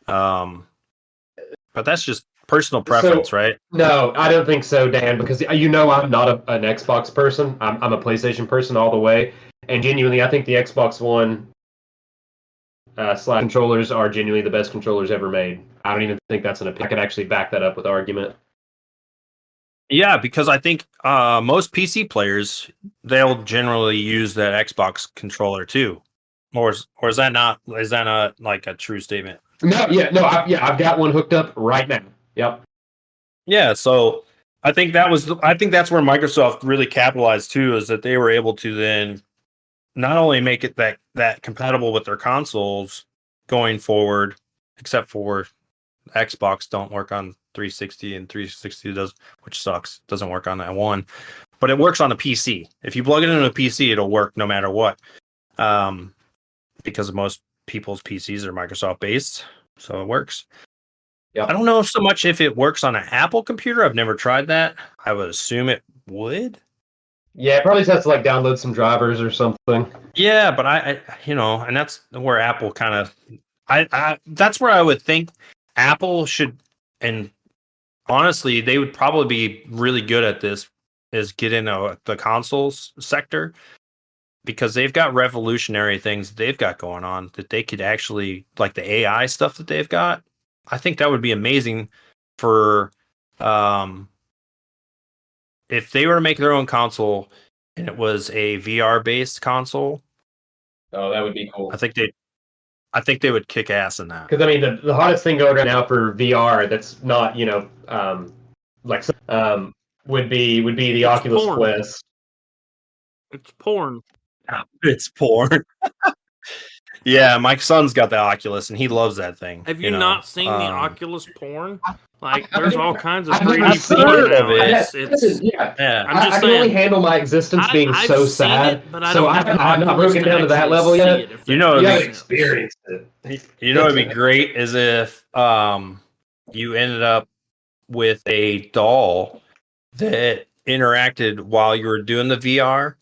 S1: But that's just personal preference, right?
S2: No, I don't think so, Dan, because I'm not an Xbox person. I'm a PlayStation person all the way. And genuinely, I think the Xbox One slide controllers are genuinely the best controllers ever made. I don't even think that's an opinion. I could actually back that up with argument.
S1: Yeah, because I think most PC players, they'll generally use that Xbox controller too. Or is that not like a true statement?
S2: I've got one hooked up right now. Yep.
S1: Yeah, so I think that's where Microsoft really capitalized too, is that they were able to then not only make it that compatible with their consoles going forward, except for Xbox don't work on 360 and 360 does, which sucks. Doesn't work on that one, but it works on a PC. If you plug it into a PC, it'll work no matter what. Because most people's PCs are Microsoft based, so it works.
S2: Yep.
S1: I don't know so much if it works on an Apple computer. I've never tried that. I would assume it would.
S2: Yeah, it probably just has to like download some drivers or something.
S1: Yeah, but I and that's where Apple kind of, that's where I would think Apple should, and honestly, they would probably be really good at this, is get into the consoles sector, because they've got revolutionary things they've got going on that they could actually, like the AI stuff that they've got. I think that would be amazing for, if they were to make their own console and it was a VR based console.
S2: Oh, that would be cool.
S1: I think they would kick ass in that.
S2: Because I mean, the hottest thing going right now for VR that's not would be the
S3: It's
S2: Oculus
S3: porn.
S2: Quest.
S3: It's porn.
S1: It's porn. Yeah, my son's got the Oculus and he loves that thing.
S3: Have you not seen the Oculus porn? Like,
S2: I
S3: there's
S2: mean,
S3: all kinds of
S2: I've
S3: 3D
S1: heard
S3: porn
S1: of
S3: now.
S1: it.
S2: Yeah.
S3: I'm just
S2: I can only
S3: saying.
S2: handle my existence being
S3: I've
S2: so
S3: seen
S2: sad,
S3: it, but I
S2: so
S3: don't
S2: I
S3: have an
S2: have not
S3: Oculus
S2: broken down to that
S3: actually
S2: level
S3: see
S2: yet.
S3: it, if
S1: You
S3: that
S1: know,
S2: You
S3: makes
S2: haven't
S3: sense.
S2: experienced it.
S1: You know, it'd be great is if you ended up with a doll that interacted while you were doing the VR.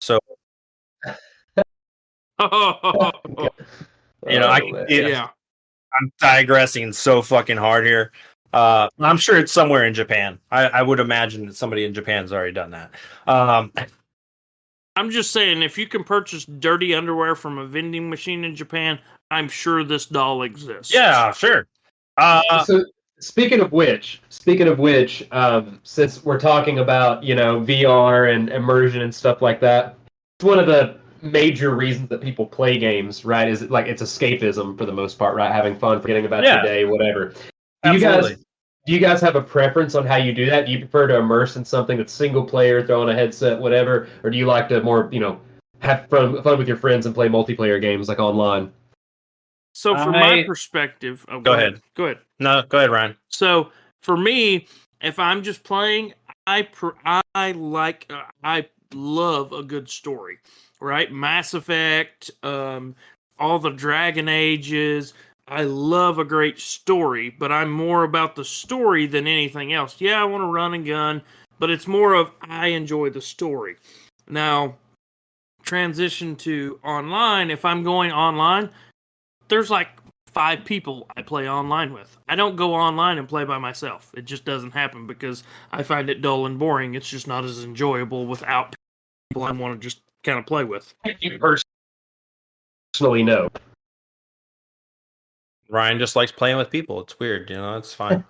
S1: So
S3: Yeah.
S1: I'm digressing so fucking hard here. I'm sure it's somewhere in Japan. I would imagine that somebody in Japan's already done that.
S3: I'm just saying, if you can purchase dirty underwear from a vending machine in Japan, I'm sure this doll exists.
S1: Yeah, sure.
S2: So speaking of which, since we're talking about VR and immersion and stuff like that, it's one of the major reasons that people play games, right? Is like it's escapism for the most part, right? Having fun, forgetting about your day, whatever.
S1: Absolutely.
S2: Do you guys have a preference on how you do that? Do you prefer to immerse in something that's single player, throw on a headset, whatever, or do you like to more, have fun with your friends and play multiplayer games like online?
S3: So from my perspective,
S1: Go ahead.
S3: Go ahead.
S1: No, go ahead, Ryan.
S3: So for me, if I'm just playing, I love a good story, right? Mass Effect, all the Dragon Ages. I love a great story, but I'm more about the story than anything else. Yeah, I want to run and gun, but it's more of I enjoy the story. Now, transition to online. If I'm going online, there's like 5 people I play online with. I don't go online and play by myself. It just doesn't happen because I find it dull and boring. It's just not as enjoyable without people I want to just kind of play with.
S2: You personally know.
S1: Ryan just likes playing with people. It's weird, it's fine.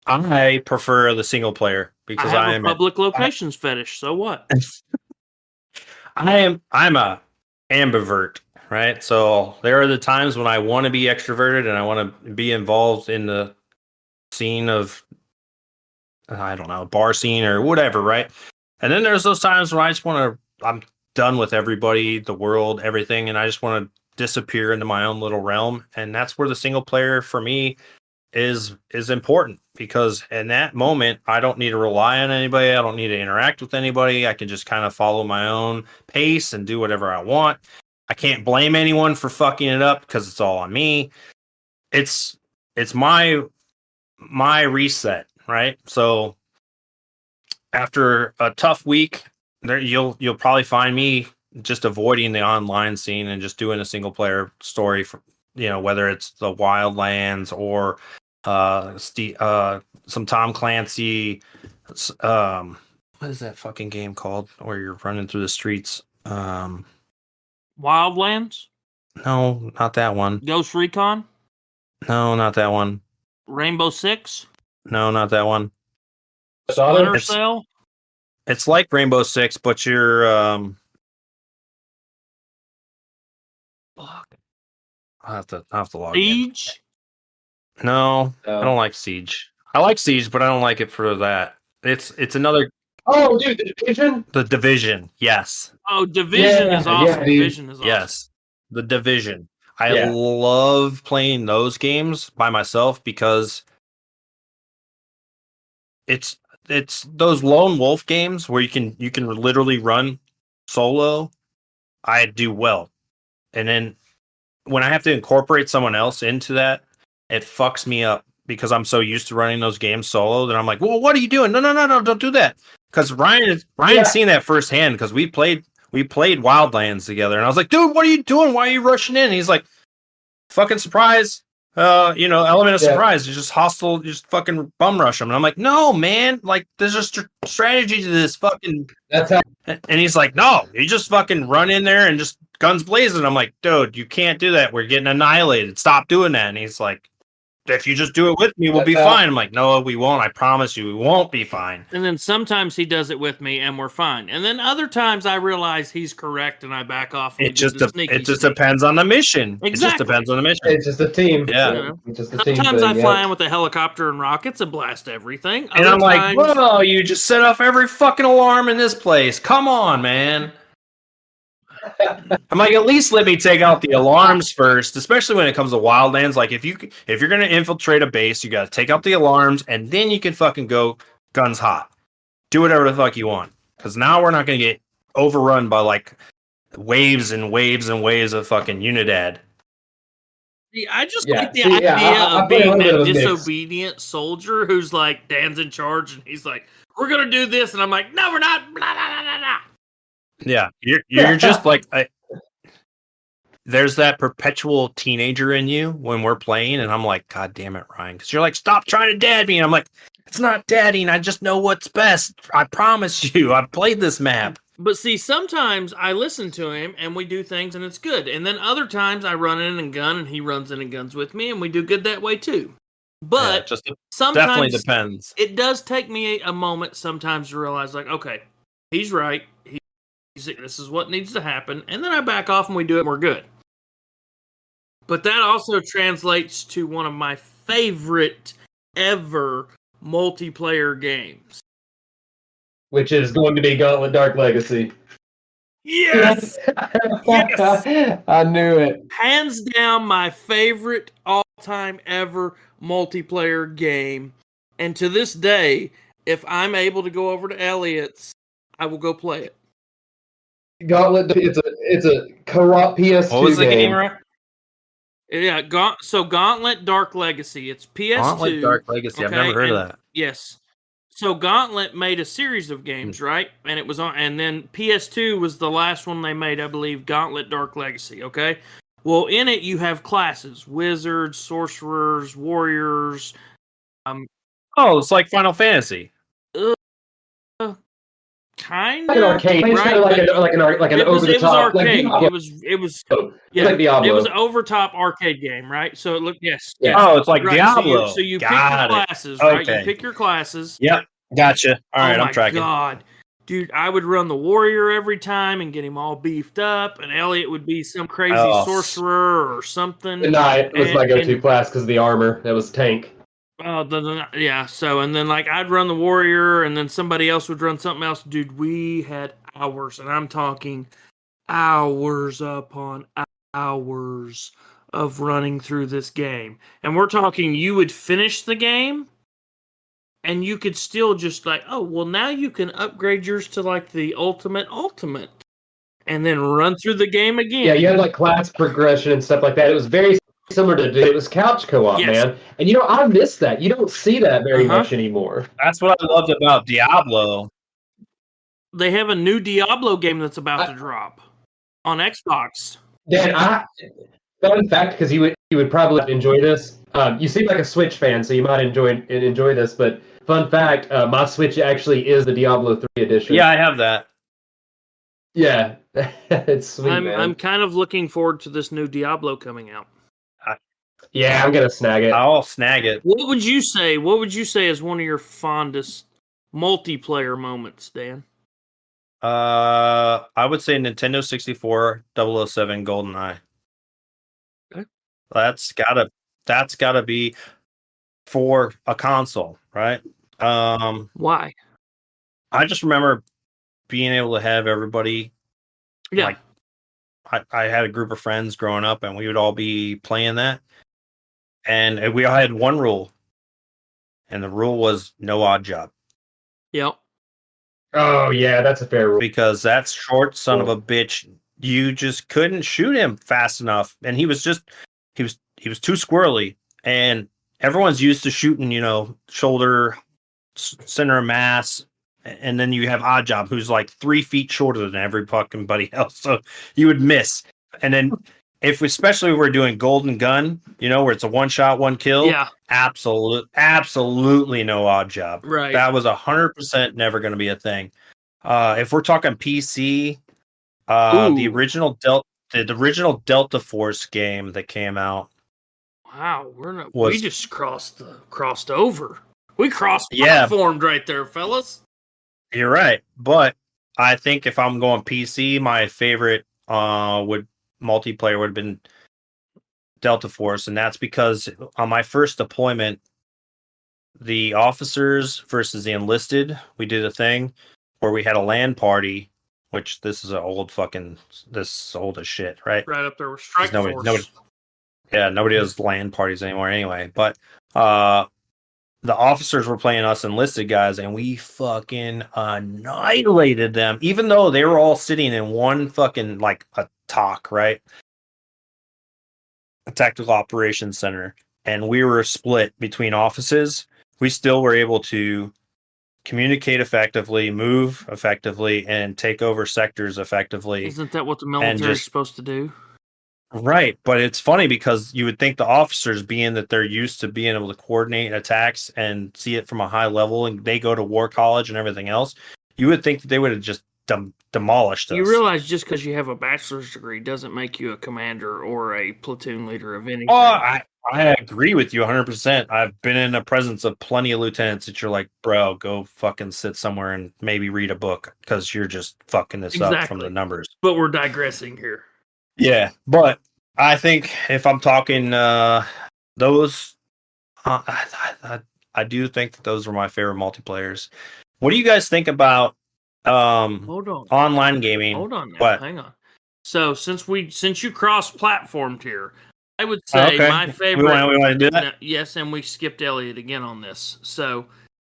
S1: I prefer the single player because
S3: I have a public locations fetish. So what?
S1: I'm a ambivert, right? So there are the times when I want to be extroverted and I want to be involved in the scene of, I don't know, bar scene or whatever, right? And then there's those times when I just want to, I'm done with everybody, the world, everything, and I just want to disappear into my own little realm. And that's where the single player for me is important, because in that moment I don't need to rely on anybody. I don't need to interact with anybody. I can just kind of follow my own pace and do whatever I want. I can't blame anyone for fucking it up because it's all on me. It's my reset, right? So after a tough week, there you'll probably find me just avoiding the online scene and just doing a single player story for, whether it's the Wildlands or some Tom Clancy, what is that fucking game called where you're running through the streets?
S3: Wildlands?
S1: No, not that one.
S3: Ghost Recon?
S1: No, not that one.
S3: Rainbow Six?
S1: No, not that one.
S3: Splinter Cell?
S1: It's like Rainbow Six, but you're fuck. I'll have to log in.
S3: Siege.
S1: No,
S2: Oh.
S1: I don't like Siege. I like Siege, but I don't like it for that. It's another
S2: Oh, dude, the Division.
S1: the Division. Yes,
S3: Oh, Division
S2: Yeah,
S3: is awesome.
S2: yeah, dude.
S3: Division is awesome.
S1: yes, the Division. I
S2: Yeah.
S1: love playing those games by myself because it's those lone wolf games where you can literally run solo. I do well, and then when I have to incorporate someone else into that, it fucks me up because I'm so used to running those games solo that I'm like, well, what are you doing? No, don't do that. Because Ryan's seen that firsthand because we played Wildlands together, and I was like, dude, what are you doing? Why are you rushing in? And he's like, fucking surprise. Element of surprise. You just hostile, you just fucking bum rush them. And I'm like, no, man, like there's a strategy to this fucking.
S2: That's how.
S1: And he's like, no, you just fucking run in there and just guns blazing. I'm like, dude, you can't do that. We're getting annihilated. Stop doing that. And he's like, if you just do it with me, we'll be fine. I'm like, no, we won't. I promise you, we won't be fine.
S3: And then sometimes he does it with me, and we're fine. And then other times I realize he's correct, and I back off. And
S1: It just depends on the mission.
S3: Exactly.
S1: It just depends on the mission.
S2: It's just a team.
S1: Yeah.
S2: It's just a team
S3: Sometimes
S2: thing,
S3: I fly in with a helicopter and rockets and blast everything.
S1: And I'm like, whoa, you just set off every fucking alarm in this place. Come on, man. I'm like, at least let me take out the alarms first, especially when it comes to Wildlands. Like, if you're gonna infiltrate a base, you gotta take out the alarms, and then you can fucking go guns hot. Do whatever the fuck you want, because now we're not gonna get overrun by like waves and waves and waves of fucking Unidad.
S3: See, I just
S2: Yeah.
S3: like the
S2: See,
S3: idea
S2: I
S3: of
S2: play a
S3: being
S2: little bit
S3: that
S2: of a mix.
S3: disobedient soldier who's like, Dan's in charge, and he's like, we're gonna do this, and I'm like, no, we're not. Blah, blah, blah, blah.
S1: Yeah, you're just like there's that perpetual teenager in you when we're playing, and I'm like, God damn it, Ryan, because you're like, stop trying to dad me, and I'm like, it's not dadding, I just know what's best. I promise you, I've played this map.
S3: But see, sometimes I listen to him and we do things and it's good. And then other times I run in and gun and he runs in and guns with me and we do good that way too. But
S1: just definitely
S3: sometimes
S1: depends.
S3: it does take me a moment sometimes to realize, like, okay, he's right. This is what needs to happen. And then I back off and we do it and we're good. But that also translates to one of my favorite ever multiplayer games.
S2: Which is going to be Gauntlet Dark Legacy.
S3: Yes! Yes!
S2: I knew it.
S3: Hands down, my favorite all-time ever multiplayer game. And to this day, if I'm able to go over to Elliot's, I will go play it.
S2: Gauntlet. It's a co-op PS2
S1: What was the game,
S2: game.
S1: right?
S3: Yeah, so Gauntlet Dark Legacy. It's PS2.
S1: Gauntlet Dark Legacy. I've never heard of that.
S3: Yes. So Gauntlet made a series of games, right? And it was on, and then PS2 was the last one they made, I believe. Gauntlet Dark Legacy. Okay. Well, in it you have classes: wizards, sorcerers, warriors.
S1: Oh, it's like Final Fantasy.
S3: Kind
S2: Like an
S3: of
S2: arcade,
S3: right,
S2: kind of like an
S3: it was
S2: over the top.
S3: arcade.
S2: Like
S3: It was yeah.
S2: like Diablo.
S3: It was an over top arcade game, right? So it looked yes.
S2: Yeah.
S1: Oh, it's like
S3: Right,
S1: Diablo.
S3: So you pick
S1: Got
S3: your
S1: it.
S3: classes, right?
S1: Okay.
S3: You pick your classes.
S1: Yep, gotcha. All right,
S3: Oh
S1: I'm tracking.
S3: my god, dude! I would run the warrior every time and get him all beefed up, and Elliot would be some crazy sorcerer or something.
S2: The knight was my go-to
S3: and-
S2: class because of the armor. That was tank.
S3: Oh, yeah. So, and then like I'd run the warrior, and then somebody else would run something else. Dude, we had hours, and I'm talking hours upon hours of running through this game. And we're talking, you would finish the game, and you could still just like, oh, well, now you can upgrade yours to like the ultimate, and then run through the game again.
S2: Yeah, you had like class progression and stuff like that. It was very similar to it was couch co-op,
S3: Yes.
S2: man. And I miss that. You don't see that very much anymore.
S1: That's what I loved about Diablo.
S3: They have a new Diablo game that's about to drop on Xbox.
S2: Dan, fun fact, because you would probably enjoy this. You seem like a Switch fan, so you might enjoy this. But fun fact, my Switch actually is the Diablo 3 edition.
S1: Yeah, I have that.
S2: Yeah, it's sweet, man.
S3: I'm kind of looking forward to this new Diablo coming out.
S2: Yeah, I'm gonna snag it.
S1: I'll snag it.
S3: What would you say? What would you say is one of your fondest multiplayer moments, Dan?
S1: I would say Nintendo 64 007 GoldenEye.
S3: Okay.
S1: That's gotta be for a console, right?
S3: Why?
S1: I just remember being able to have everybody
S3: Yeah.
S1: like I had a group of friends growing up and we would all be playing that. And we all had one rule. And the rule was no odd job.
S3: Yep.
S2: Oh yeah, that's a fair rule.
S1: Because that short son of a bitch, you just couldn't shoot him fast enough. And he was too squirrely. And everyone's used to shooting, shoulder, center of mass. And then you have Oddjob, who's like 3 feet shorter than every fucking buddy else. So you would miss. And then especially if we're doing Golden Gun, where it's a one shot, one kill.
S3: Yeah.
S1: Absolutely no Oddjob.
S3: Right.
S1: That was 100% never going to be a thing. If we're talking PC, the original Delta Force game that came out.
S3: Wow, we just crossed over. We platformed right there, fellas.
S1: You're right, but I think if I'm going PC, my favorite multiplayer would have been Delta Force, and that's because on my first deployment, the officers versus the enlisted, we did a thing where we had a LAN party, which this is old as shit, right?
S3: Right up there with Strike Force.
S1: Nobody does LAN parties anymore anyway, but the officers were playing us enlisted guys, and we fucking annihilated them, even though they were all sitting in one fucking, like, a TOC, right? A Tactical Operations Center. And we were split between offices. We still were able to communicate effectively, move effectively, and take over sectors effectively.
S3: Isn't that what the military is supposed to do?
S1: Right, but it's funny because you would think the officers, being that they're used to being able to coordinate attacks and see it from a high level, and they go to war college and everything else, you would think that they would have just demolished us.
S3: You realize just because you have a bachelor's degree doesn't make you a commander or a platoon leader of anything.
S1: Oh, I agree with you 100%. I've been in the presence of plenty of lieutenants that you're like, bro, go fucking sit somewhere and maybe read a book because you're just fucking this up from the numbers.
S3: But we're digressing here.
S1: Yeah, but I think if I'm talking those, I do think that those were my favorite multiplayers. What do you guys think about
S3: hold on,
S1: online gaming?
S3: Hold on now,
S1: what?
S3: Hang on. So since you cross-platformed here, I would say my favorite.
S1: We want to do that?
S3: Yes, and we skipped Elliot again on this. So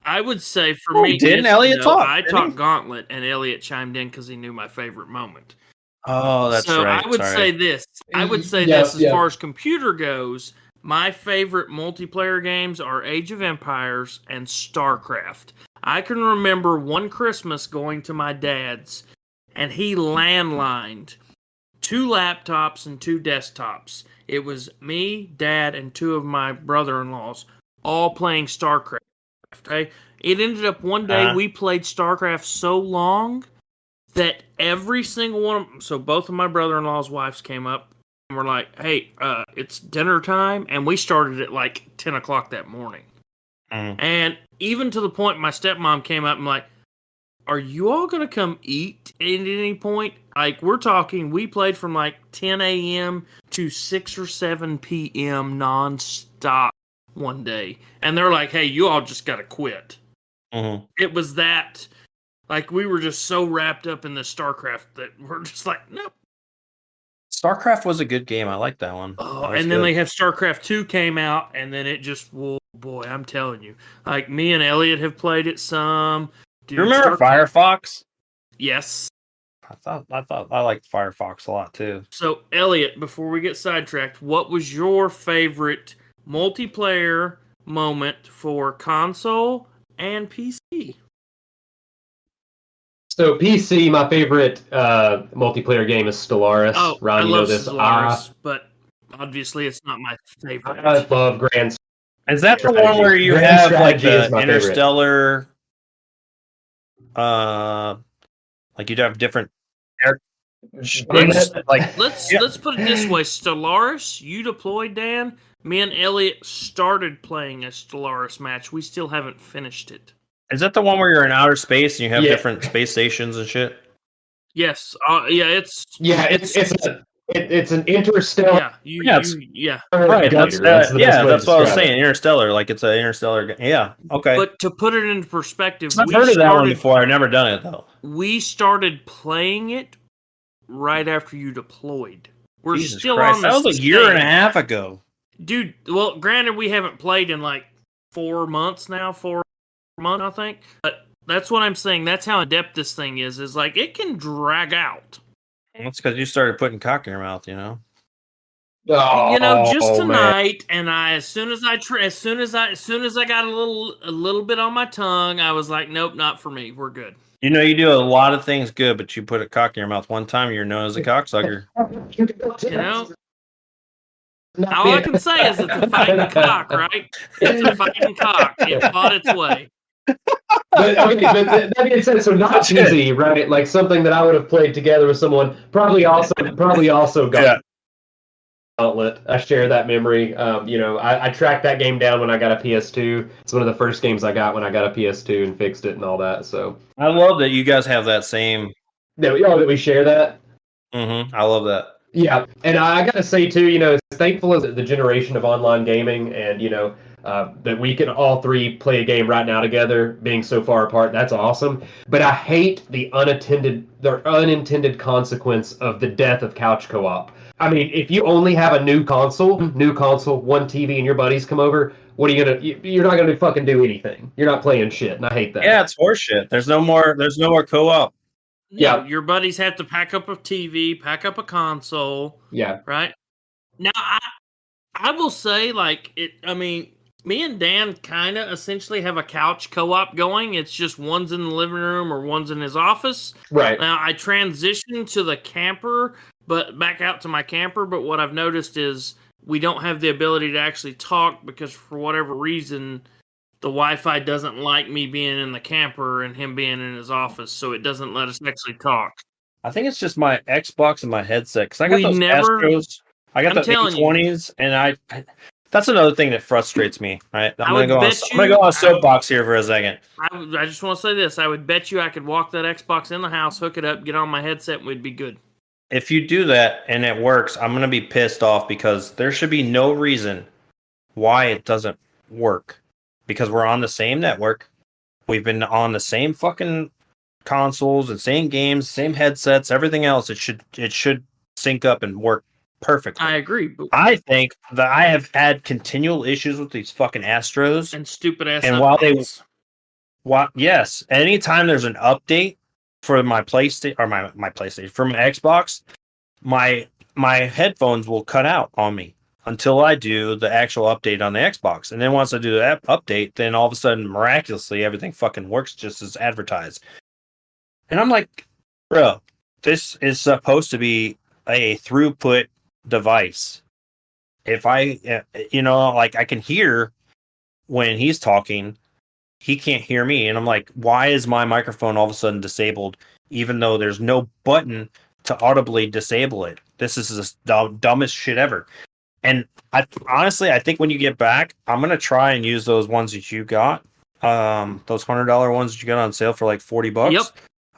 S3: I would say for me,
S1: didn't Elliot talk?
S3: I talked Gauntlet, and Elliot chimed in because he knew my favorite moment.
S1: Oh, that's right.
S3: So I would say this. As far as computer goes, my favorite multiplayer games are Age of Empires and StarCraft. I can remember one Christmas going to my dad's, and he landlined 2 laptops and 2 desktops. It was me, Dad, and 2 of my brother-in-laws all playing StarCraft. Okay? It ended up one day we played StarCraft so long that every single one of them, so both of my brother-in-law's wives came up and were like, hey, it's dinner time, and we started at like 10 o'clock that morning. And even to the point my stepmom came up and like, are you all going to come eat at any point? Like, we're talking, we played from like 10 a.m. to 6 or 7 p.m. nonstop one day. And they're like, hey, you all just got to quit. It was that... Like, we were just so wrapped up in the StarCraft that we're just like, nope.
S1: StarCraft was a good game. I like that one.
S3: Oh, and then they have StarCraft 2 came out, and then it just, oh boy, I'm telling you. Like, me and Elliot have played it some.
S1: Dude, you remember Firefox?
S3: Yes.
S1: I liked Firefox a lot, too.
S3: So, Elliot, before we get sidetracked, what was your favorite multiplayer moment for console and PC?
S2: So PC, my favorite multiplayer game is Stellaris.
S3: Oh,
S2: Ron,
S3: I
S2: you
S3: love
S2: know this.
S3: Stellaris, but obviously it's not my favorite.
S2: I love Grand.
S1: Is that the one where you have like the interstellar? Like you'd have different.
S3: Let's put it this way: Stellaris, you deployed, Dan. Me and Elliot started playing a Stellaris match. We still haven't finished it.
S1: Is that the one where you're in outer space and you have different space stations and shit?
S3: Yes. It's
S2: It's an interstellar.
S3: Yeah, yeah.
S1: Right.
S2: That's the best way to
S1: That's what I was
S2: describe
S1: saying. Interstellar, like it's an interstellar. Yeah. Okay.
S3: But to put it into perspective,
S1: I've heard of that one before. I've never done it though.
S3: We started playing it right after you deployed. We're
S1: Jesus
S3: still
S1: Christ.
S3: on the
S1: That was a year and a half ago.
S3: Dude, well, granted, we haven't played in like 4 months now, 4 months, I think. But that's what I'm saying. That's how adept this thing is like it can drag out.
S1: That's because you started putting cock in your mouth, you know.
S2: Oh,
S3: You know, just
S1: man.
S3: tonight, and as soon as I got a little bit on my tongue, I was like, nope, not for me. We're good.
S1: You know, you do a lot of things good, but you put a cock in your mouth one time, you're known as a cocksucker.
S3: You know, all I can say is it's a fighting cock, right? It's a fighting cock. It fought its way.
S2: But that being said, so not easy, right? Like something that I would have played together with someone. Probably also got Gauntlet. I share that memory. You know, I tracked that game down when I got a PS2. It's one of the first games I got when I got a PS2 and fixed it and all that. So
S1: I love that you guys have that same.
S2: that we share that.
S1: Mm-hmm. I love that.
S2: Yeah, and I gotta say too, you know, as thankful as the generation of online gaming, and you know, that we can all three play a game right now together, being so far apart. That's awesome. But I hate the unintended consequence of the death of couch co-op. I mean, if you only have a new console, one TV, and your buddies come over, what are you gonna? You're not gonna fucking do anything. You're not playing shit, and I hate that.
S1: Yeah, it's horseshit. There's no more co-op.
S3: Yeah, your buddies have to pack up a TV, pack up a console.
S2: Yeah.
S3: Right. Now, I will say, like it. I mean, me and Dan kind of essentially have a couch co-op going. It's just one's in the living room or one's in his office.
S2: Right.
S3: Now, I transitioned to the camper, but back out to my camper. But what I've noticed is we don't have the ability to actually talk because for whatever reason, the Wi-Fi doesn't like me being in the camper and him being in his office, so it doesn't let us actually talk.
S1: I think it's just my Xbox and my headset because I got those Astros. I got the 820s, and that's another thing that frustrates me. Right, I'm gonna go on a soapbox here for a second.
S3: I just want to say this: I would bet you I could walk that Xbox in the house, hook it up, get on my headset, and we'd be good.
S1: If you do that and it works, I'm gonna be pissed off because there should be no reason why it doesn't work. Because we're on the same network, we've been on the same fucking consoles and same games, same headsets, everything else. It should sync up and work perfectly.
S3: I agree. But
S1: I think that I have had continual issues with these fucking Astros
S3: and stupid ass.
S1: And yes, anytime there's an update for my PlayStation or my PlayStation for my Xbox, my headphones will cut out on me until I do the actual update on the Xbox. And then once I do the update, then all of a sudden, miraculously, everything fucking works just as advertised. And I'm like, bro, this is supposed to be a throughput device. If I, like I can hear when he's talking, he can't hear me. And I'm like, why is my microphone all of a sudden disabled, even though there's no button to audibly disable it? This is the dumbest shit ever. And I think when you get back, I'm gonna try and use those ones that you got, those $100 ones that you got on sale for like $40.
S3: Yep.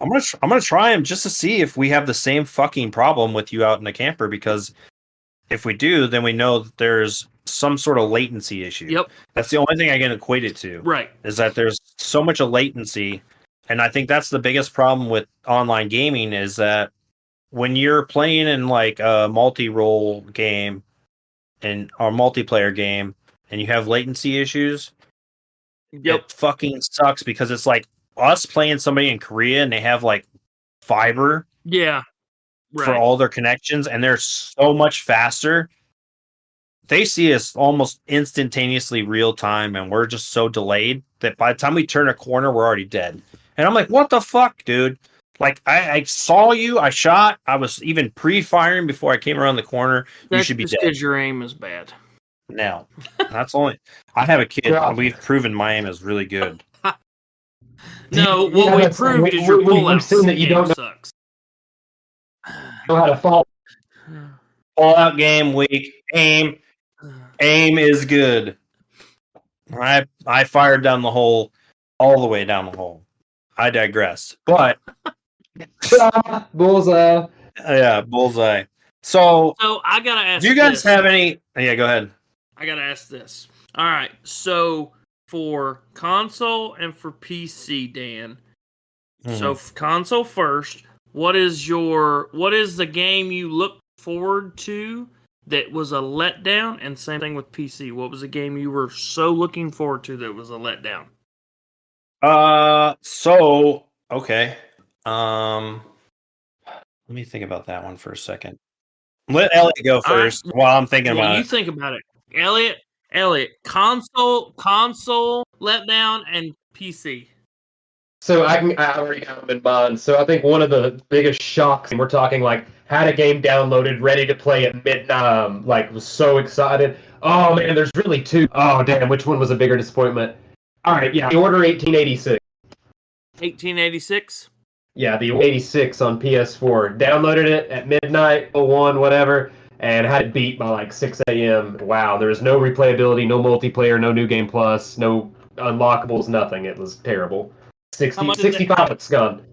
S1: I'm gonna try them just to see if we have the same fucking problem with you out in the camper. Because if we do, then we know that there's some sort of latency issue.
S3: Yep.
S1: That's the only thing I can equate it to.
S3: Right.
S1: Is that there's so much of latency, and I think that's the biggest problem with online gaming is that when you're playing in like a multi-role game or multiplayer game and you have latency issues, it fucking sucks because it's like us playing somebody in Korea and they have like fiber for all their connections and they're so much faster. They see us almost instantaneously real time and we're just so delayed that by the time we turn a corner, we're already dead. And I'm like, what the fuck, dude? Like, I saw you, I shot, I was even pre-firing before I came around the corner. You should be dead.
S3: Because your aim is bad.
S1: Now, that's only... I have a kid, and we've proven my aim is really good.
S3: No, what we proved is your pullout sucks.
S2: Know how to fall.
S1: Fallout game week, aim is good. I fired down the hole, all the way down the hole. I digress, but...
S2: Bullseye.
S1: Yeah, bullseye. So,
S3: So I gotta ask.
S1: do you guys
S3: this.
S1: have any? Yeah, go ahead.
S3: I gotta ask this. All right. So for console and for PC, Dan. So console first. What is the game you look forward to that was a letdown? And same thing with PC. What was the game you were so looking forward to that was a letdown?
S1: So okay. Let me think about that one for a second. Let Elliot go first while I'm thinking about it.
S3: You think about it, Elliot. Console letdown and PC.
S2: So I already have them in mind. So I think one of the biggest shocks, and we're talking like had a game downloaded, ready to play at midnight, like was so excited. Oh man, there's really two. Oh damn, which one was a bigger disappointment? All right, yeah, The Order 1886.
S3: 1886.
S2: Yeah, the 86 on PS4. Downloaded it at midnight, 01, whatever, and had it beat by like 6 a.m. Wow, there was no replayability, no multiplayer, no New Game Plus, no unlockables, nothing. It was terrible. 65 it's gone.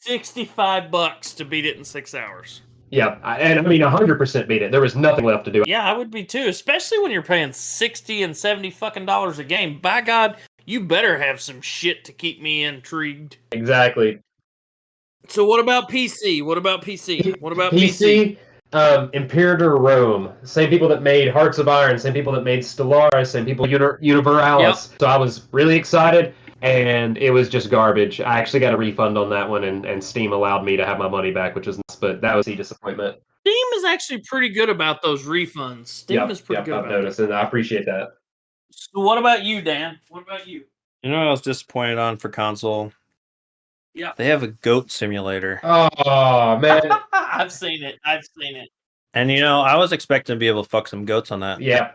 S3: $65 to beat it in 6 hours.
S2: Yeah, and I mean 100% beat it. There was nothing left to do.
S3: Yeah, I would be too, especially when you're paying $60 and $70 fucking a game. By God, you better have some shit to keep me intrigued.
S2: Exactly.
S3: So what about PC? What about PC?
S2: Imperator Rome. Same people that made Hearts of Iron, same people that made Stellaris, same people Universalis. Yep. So I was really excited, and it was just garbage. I actually got a refund on that one, and Steam allowed me to have my money back, which was nice, but that was a disappointment.
S3: Steam is actually pretty good about those refunds. Steam is pretty good
S2: I've
S3: about
S2: noticed, and I appreciate that.
S3: So what about you, Dan? What about you?
S1: You know what I was disappointed on for console?
S3: Yeah.
S1: They have a goat simulator.
S2: Oh, man.
S3: I've seen it.
S1: And, I was expecting to be able to fuck some goats on that.
S2: Yeah.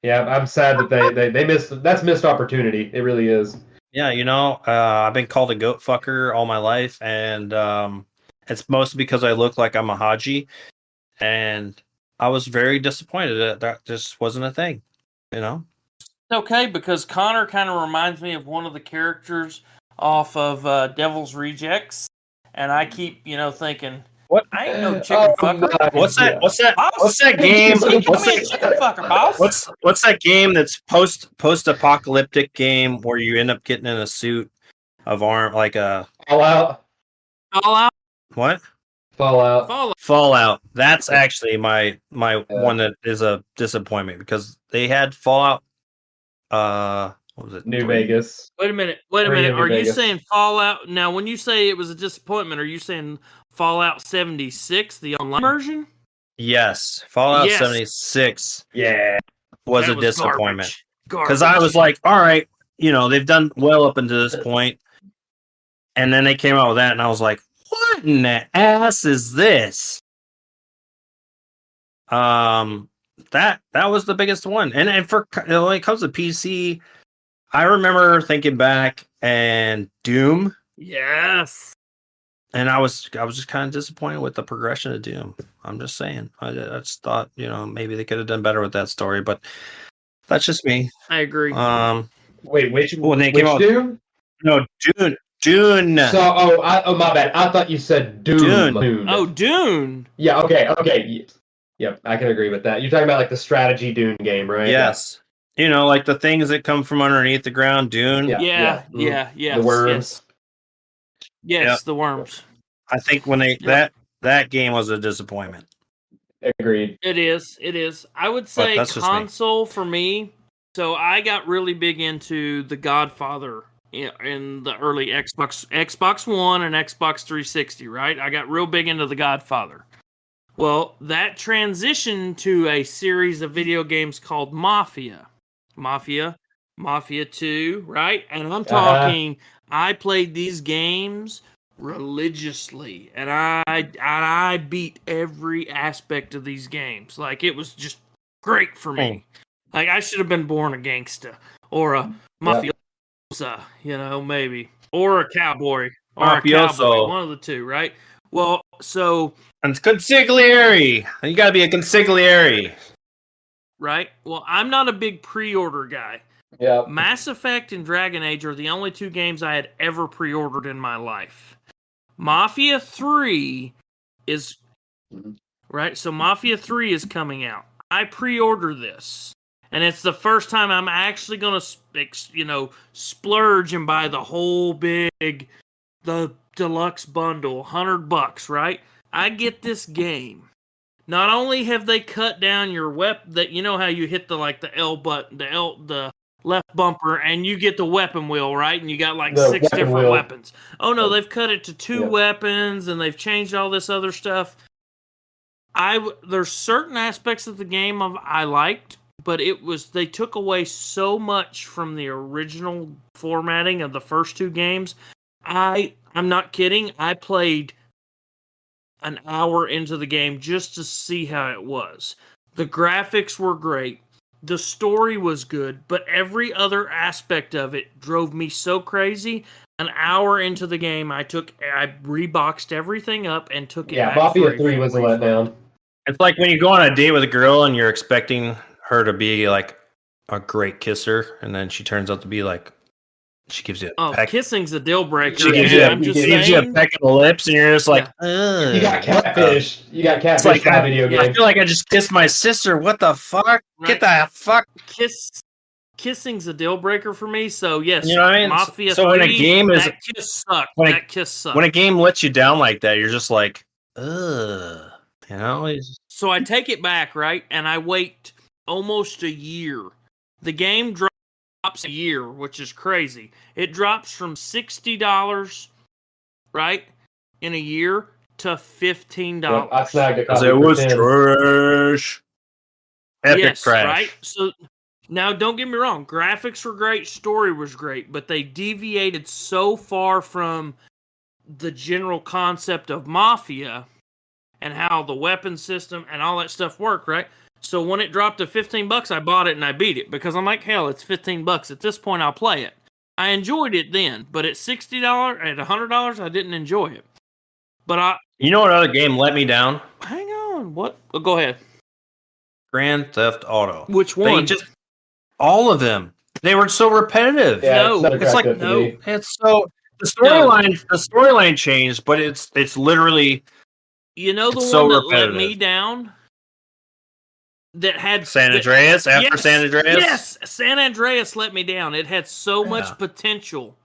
S2: Yeah, I'm sad that they missed. That's missed opportunity. It really is.
S1: Yeah, I've been called a goat fucker all my life, and it's mostly because I look like I'm a Haji, and I was very disappointed that just wasn't a thing, It's
S3: okay, because Connor kind of reminds me of one of the characters off of Devil's Rejects, and I keep, thinking,
S1: what?
S3: I ain't no chicken fucker.
S1: What's that? What's that game?
S3: Chicken fucker, boss?
S1: What's that game that's post-apocalyptic game where you end up getting in a suit of arm like a
S2: Fallout?
S1: What?
S2: Fallout.
S1: That's actually my one that is a disappointment because they had Fallout. What was it?
S2: New Vegas.
S3: Wait a minute. Are you saying Fallout? Now, when you say it was a disappointment, are you saying Fallout 76, the online version?
S1: Yes, Fallout 76.
S2: Yeah,
S1: was a disappointment
S3: because
S1: I was like, all right, they've done well up until this point, and then they came out with that, and I was like, what in the ass is this? That was the biggest one, and for when it comes to PC. I remember thinking back and Doom.
S3: Yes.
S1: And I was just kind of disappointed with the progression of Doom. I'm just saying. I just thought, maybe they could have done better with that story, but that's just me.
S3: I agree.
S2: Wait, which
S1: Doom? No, Dune.
S2: So, my bad. I thought you said Doom.
S3: Dune. Oh, Dune.
S2: Yeah, okay. Yep, I can agree with that. You're talking about like the strategy Dune game, right?
S1: Yes. Like the things that come from underneath the ground, Dune.
S3: Yeah.
S2: The worms.
S3: Yes, the worms.
S1: I think when that game was a disappointment.
S2: Agreed.
S3: It is. I would say console for me. So I got really big into The Godfather in the early Xbox One and Xbox 360, right? I got real big into The Godfather. Well, that transitioned to a series of video games called Mafia 2, right? And I'm talking, I played these games religiously, and I beat every aspect of these games. Like, it was just great for me. Like, I should have been born a gangsta or a mafiosa, maybe, or a cowboy, or a cowboy, one of the two, right? Well, so
S1: and consigliere. You got to be a consigliere.
S3: Right? Well, I'm not a big pre-order guy.
S2: Yeah.
S3: Mass Effect and Dragon Age are the only two games I had ever pre-ordered in my life. Mafia 3 is right? So Mafia 3 is coming out. I pre-order this. And it's the first time I'm actually going to, splurge and buy the whole the deluxe bundle, $100, right? I get this game. Not only have they cut down your weapon, that how you hit the L button, the left bumper, and you get the weapon wheel, right? And you got like
S2: The
S3: 6
S2: weapon
S3: different
S2: wheel.
S3: weapons. Oh no, they've cut it to 2 weapons, and they've changed all this other stuff. There's certain aspects of the game I liked, but they took away so much from the original formatting of the first 2 games. I'm not kidding. I played an hour into the game just to see how it was. The graphics were great. The story was good, but every other aspect of it drove me so crazy. An hour into the game, I reboxed everything up and took it back.
S2: Mafia 3 was a letdown.
S1: It's like when you go on a date with a girl and you're expecting her to be like a great kisser, and then she turns out to be like, she gives you a peck.
S3: Kissing's a deal breaker.
S1: She gives you a peck in the lips, and you're just like,
S2: you got catfish. You got catfish by video game.
S1: I feel like I just kissed my sister. What the fuck? Right. Get the fuck.
S3: Kissing's a deal breaker for me. So yes,
S1: you know what I mean.
S3: Mafia
S1: so
S3: 3,
S1: when a game is
S3: that kiss sucked. That kiss sucked.
S1: When a game lets you down like that, you're just like, ugh.
S3: So I take it back, right, and I wait almost a year. The game drops a year, which is crazy. It drops from $60, right, in a year to $15.
S2: Yep, I snagged a copy.
S1: It was trash. Epic trash.
S3: Right? So now, don't get me wrong. Graphics were great, story was great, but they deviated so far from the general concept of Mafia and how the weapon system and all that stuff work, right? So when it dropped to $15, I bought it and I beat it because I'm like, hell, it's $15. At this point, I'll play it. I enjoyed it then, but at $60, at $100, I didn't enjoy it. But
S1: you know what other game let me down?
S3: Hang on, what? Oh, go ahead.
S1: Grand Theft Auto.
S3: Which one?
S1: All of them. They were so repetitive.
S2: Yeah,
S3: no,
S2: it's like no.
S1: It's so the storyline. The storyline changed, but it's literally.
S3: The one that let me down? That had
S1: San Andreas after San Andreas?
S3: Yes! San Andreas let me down. It had so much potential.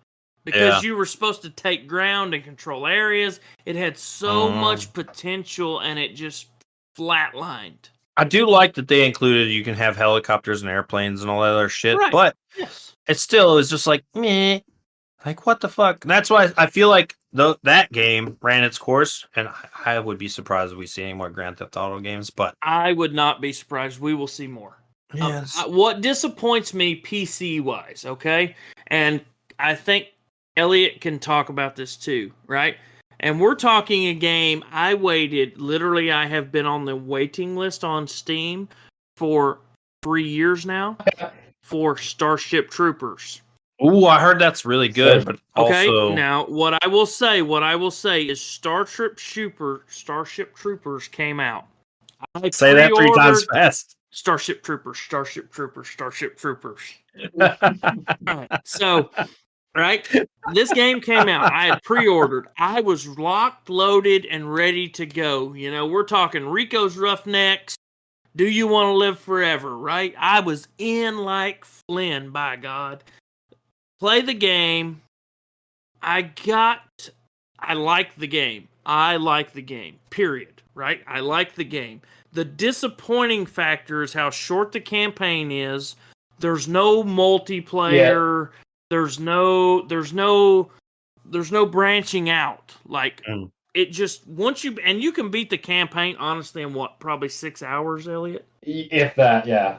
S3: Because you were supposed to take ground and control areas. It had so much potential, and it just flatlined.
S1: I do like that they included you can have helicopters and airplanes and all that other shit,
S3: right.
S1: But it still is just like, meh. Like, what the fuck? And that's why I feel like that game ran its course, and I would be surprised if we see any more Grand Theft Auto games, but...
S3: I would not be surprised. We will see more.
S1: Yes.
S3: What disappoints me PC-wise, okay? And I think Elliot can talk about this too, right? And we're talking a game I have been on the waiting list on Steam for 3 years now for Starship Troopers.
S1: Ooh, I heard that's really good, but also...
S3: Now, what I will say is Starship Troopers came out.
S1: Say that 3 times fast.
S3: Starship Troopers. All right, so, this game came out. I had pre-ordered. I was locked, loaded, and ready to go. We're talking Rico's Roughnecks. Do you want to live forever, right? I was in like Flynn, by God. Play the game. I like the game. Period. Right? I like the game. The disappointing factor is how short the campaign is. There's no multiplayer. Yeah. There's no branching out. Like it just once you can beat the campaign honestly in probably 6 hours, Elliot?
S2: If that, yeah.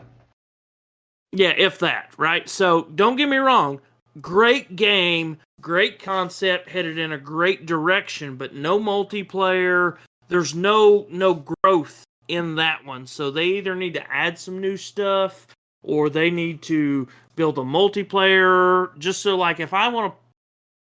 S3: Yeah, if that, right? So don't get me wrong. Great game, great concept, headed in a great direction, but no multiplayer. There's no growth in that one. So they either need to add some new stuff or they need to build a multiplayer just so like if I want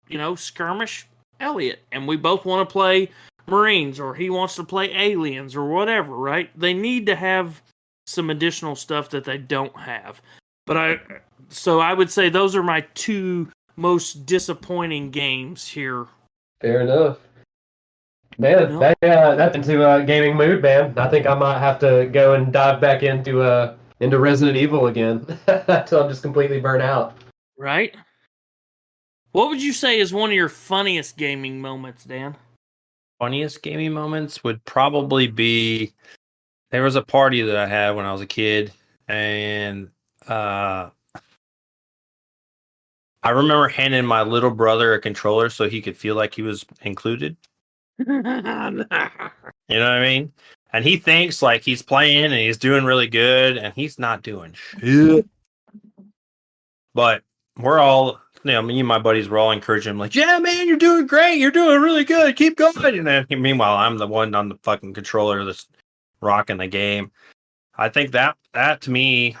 S3: to, skirmish Elliot and we both want to play Marines or he wants to play Aliens or whatever, right? They need to have some additional stuff that they don't have. But I would say those are my 2 most disappointing games here.
S2: Fair enough. Man,
S3: Nope.
S2: that's into gaming mood, man. I think I might have to go and dive back into Resident Evil again until I'm just completely burnt out.
S3: Right? What would you say is one of your funniest gaming moments, Dan?
S1: Funniest gaming moments would probably be there was a party that I had when I was a kid, and I remember handing my little brother a controller so he could feel like he was included. You know what I mean? And he thinks like he's playing and he's doing really good, and he's not doing shit. But we're all, me and my buddies were all encouraging him, like, yeah, man, you're doing great. You're doing really good. Keep going. And then meanwhile, I'm the one on the fucking controller that's rocking the game. I think that to me,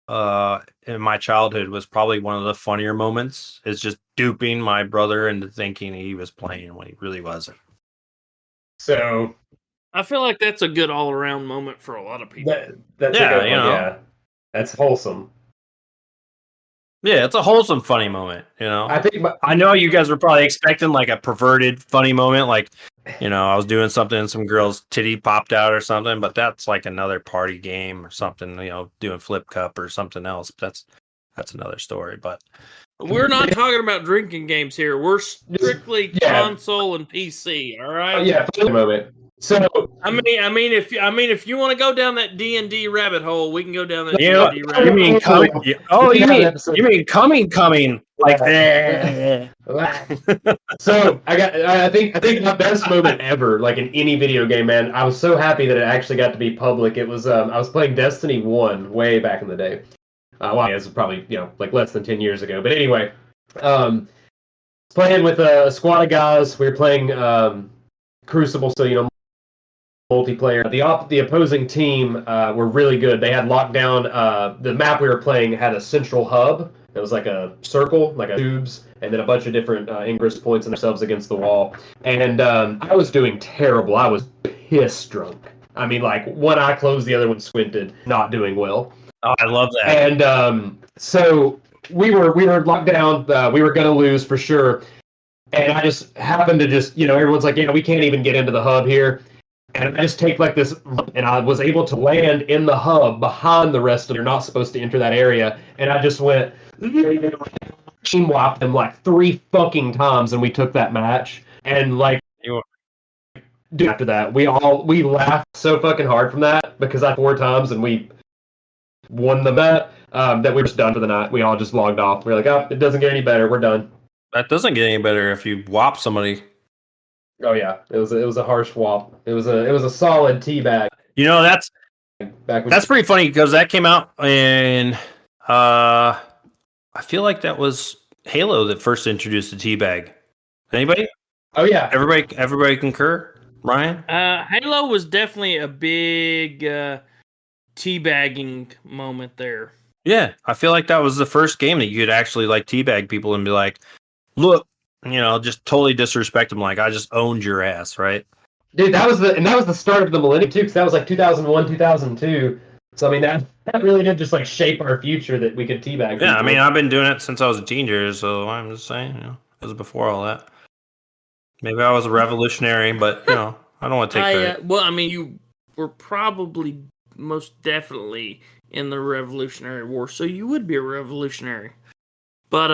S1: in my childhood was probably one of the funnier moments, is just duping my brother into thinking he was playing when he really wasn't.
S2: So
S3: I feel like that's a good all around moment for a lot of people.
S2: that's
S1: Yeah,
S2: a good
S1: you
S2: one.
S1: know.
S2: Yeah, that's wholesome.
S1: Yeah, it's a wholesome, funny moment,
S2: I think
S1: I know you guys were probably expecting like a perverted, funny moment, like, I was doing something and some girl's titty popped out or something, but that's like another party game or something, doing flip cup or something else. That's another story, but
S3: We're not talking about drinking games here. We're strictly console and PC. All right.
S2: yeah, funny moment. So
S3: I mean, if you want to go down that D&D rabbit hole, we can go down that D&D
S1: you
S3: rabbit
S1: mean
S3: hole.
S1: coming? Oh, you mean coming like that?
S2: So I think my best moment ever, like in any video game, man. I was so happy that it actually got to be public. It was I was playing Destiny 1 way back in the day. Well, it was probably like less than 10 years ago. But anyway, playing with a squad of guys. We were playing Crucible, so multiplayer. The opposing team were really good. They had locked down the map we were playing had a central hub. It was like a circle, like a tubes, and then a bunch of different ingress points in themselves against the wall. And I was doing terrible. I was piss drunk. I mean, like one eye closed, the other one squinted. Not doing well.
S1: Oh, I love that.
S2: And so we were locked down. We were gonna lose for sure. And I just happened to everyone's like, we can't even get into the hub here. And I just take like this, and I was able to land in the hub behind the rest of. You're not supposed to enter that area, and I just went team whopped them like 3 fucking times, and we took that match. And like, after that, we laughed so fucking hard from that because I 4 times and we won the bet. That we were just done for the night. We all just logged off. We were like, oh, it doesn't get any better. We're done.
S1: That doesn't get any better if you whop somebody.
S2: Oh yeah, it was a harsh whop. It was a solid teabag.
S1: That's pretty funny because that came out in I feel like that was Halo that first introduced the teabag. Anybody?
S2: Oh yeah,
S1: everybody concur? Ryan?
S3: Halo was definitely a big teabagging moment there.
S1: Yeah, I feel like that was the first game that you could actually like teabag people and be like, look, just totally disrespect them. Like, I just owned your ass, right?
S2: Dude, that was the start of the millennium too, because that was like 2001, 2002. So I mean, that really did just like shape our future that we could teabag.
S1: Yeah, I mean, I've been doing it since I was a teenager, so I'm just saying, it was before all that. Maybe I was a revolutionary, but I don't want to take credit.
S3: Well, I mean, you were probably most definitely in the Revolutionary War, so you would be a revolutionary. But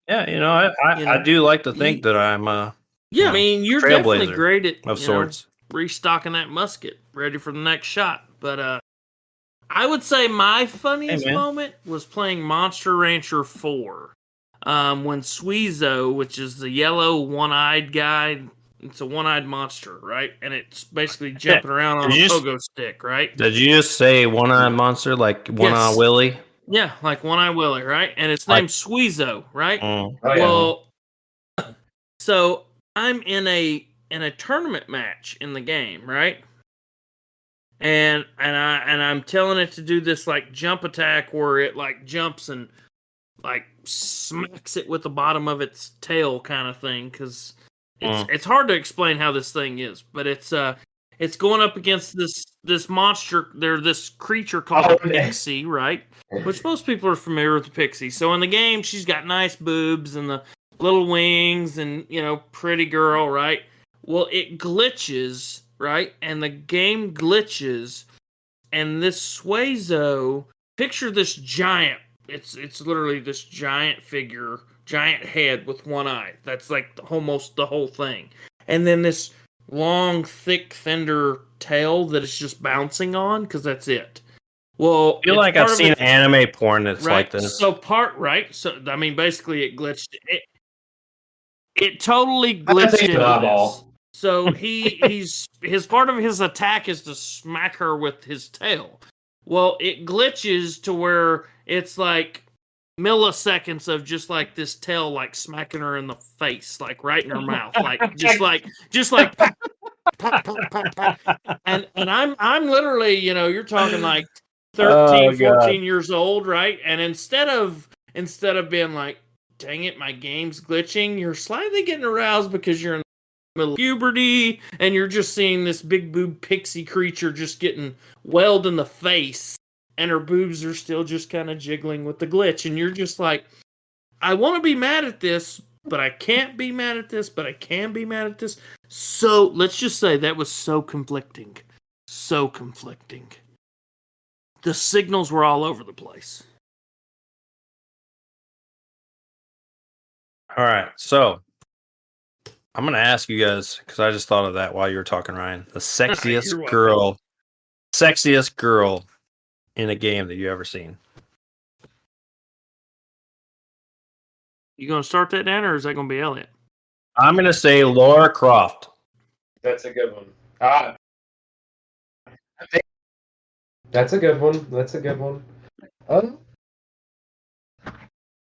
S1: yeah, I do like to think that I'm
S3: I mean, you're definitely great at
S1: of sorts,
S3: restocking that musket, ready for the next shot. But I would say my funniest moment was playing Monster Rancher 4. When Suizo, which is the yellow one-eyed guy, it's a one-eyed monster, right? And it's basically jumping around on a pogo stick, right?
S1: Did you just say one-eyed monster, like One-Eye Willie?
S3: Yeah, like One-Eye Willie, right? And it's named Suizo, right?
S2: Oh,
S3: well, so I'm in a tournament match in the game, right? And I'm telling it to do this like jump attack where it like jumps and like smacks it with the bottom of its tail kind of thing, because it's hard to explain how this thing is, but it's going up against this monster. This creature called a pixie, right? Which most people are familiar with the pixie. So in the game, she's got nice boobs and the little wings and pretty girl, right? Well, it glitches, right? And the game glitches, and this Suezo, picture this giant. It's literally this giant figure, giant head with one eye. That's like almost the whole thing. And then this long, thick fender tail that it's just bouncing on, because that's it. Well,
S1: I feel like I've seen anime porn that's
S3: right?
S1: like this.
S3: So I mean, basically, it glitched. It totally glitched into this. So his part of his attack is to smack her with his tail. Well, it glitches to where it's like milliseconds of just like this tail like smacking her in the face, like right in her mouth, like just like pop, pop, pop, pop, pop. And I'm literally, you're talking like 13, 14 years old, right? And instead of being like, dang it, my game's glitching, you're slightly getting aroused because you're in the middle of puberty and you're just seeing this big boob pixie creature just getting welled in the face, and her boobs are still just kind of jiggling with the glitch, and you're just like, I want to be mad at this, but I can't be mad at this, but I can be mad at this. So let's just say that was so conflicting. So conflicting. The signals were all over the place.
S1: All right, so I'm gonna ask you guys, because I just thought of that while you were talking, Ryan. The sexiest girl in a game that you ever seen.
S3: You gonna start that, Dan, or is that gonna be Elliot?
S1: I'm gonna say Lara Croft.
S2: That's a good one. That's a good one. That's a good one.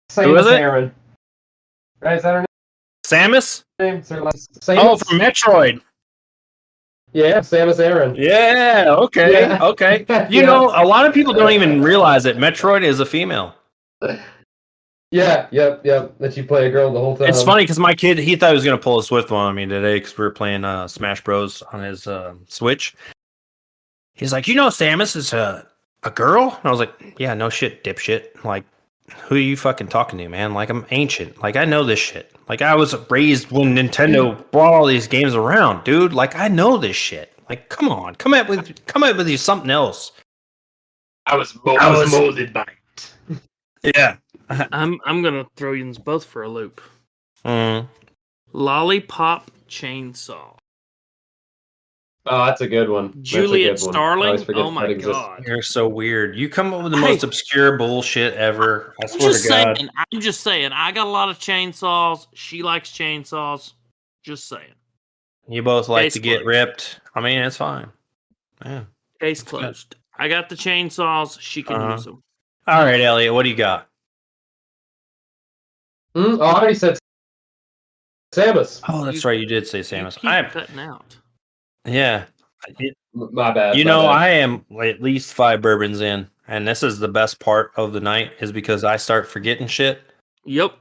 S1: Samus
S2: Aran. Right, is that her
S1: Samus?
S2: name?
S1: Samus? Oh, from Metroid.
S2: Yeah, Samus Aran.
S1: Yeah, okay, yeah. Okay. You know, a lot of people don't even realize that Metroid is a female.
S2: Yeah, yep. That you play a girl the whole time.
S1: It's funny because my kid, he thought he was going to pull a Swift one on me today because we were playing Smash Bros. On his Switch. He's like, Samus is a girl? And I was like, yeah, no shit, dipshit. Like, who are you fucking talking to, man? Like, I'm ancient. Like, I know this shit. Like, I was raised when Nintendo brought all these games around, dude. Like, I know this shit. Like, come on. Come up with you something else.
S2: I was molded by it.
S1: Yeah.
S3: I'm gonna throw you both for a loop.
S1: Mm.
S3: Lollipop Chainsaw.
S2: Oh, that's a good one.
S3: Juliet Starling. Oh my god,
S1: you're so weird. You come up with the most obscure bullshit ever. I swear to God.
S3: I'm just saying. I got a lot of chainsaws. She likes chainsaws. Just saying.
S1: You both like to get ripped. I mean, it's fine. Yeah.
S3: Case closed. I got the chainsaws. She can use them.
S1: All right, Elliot. What do you got?
S2: I already said Samus.
S1: Oh, that's right. You did say Samus.
S3: I'm cutting out.
S1: Yeah.
S2: My bad.
S1: I am at least 5 bourbons in, and this is the best part of the night is because I start forgetting shit.
S3: Yep.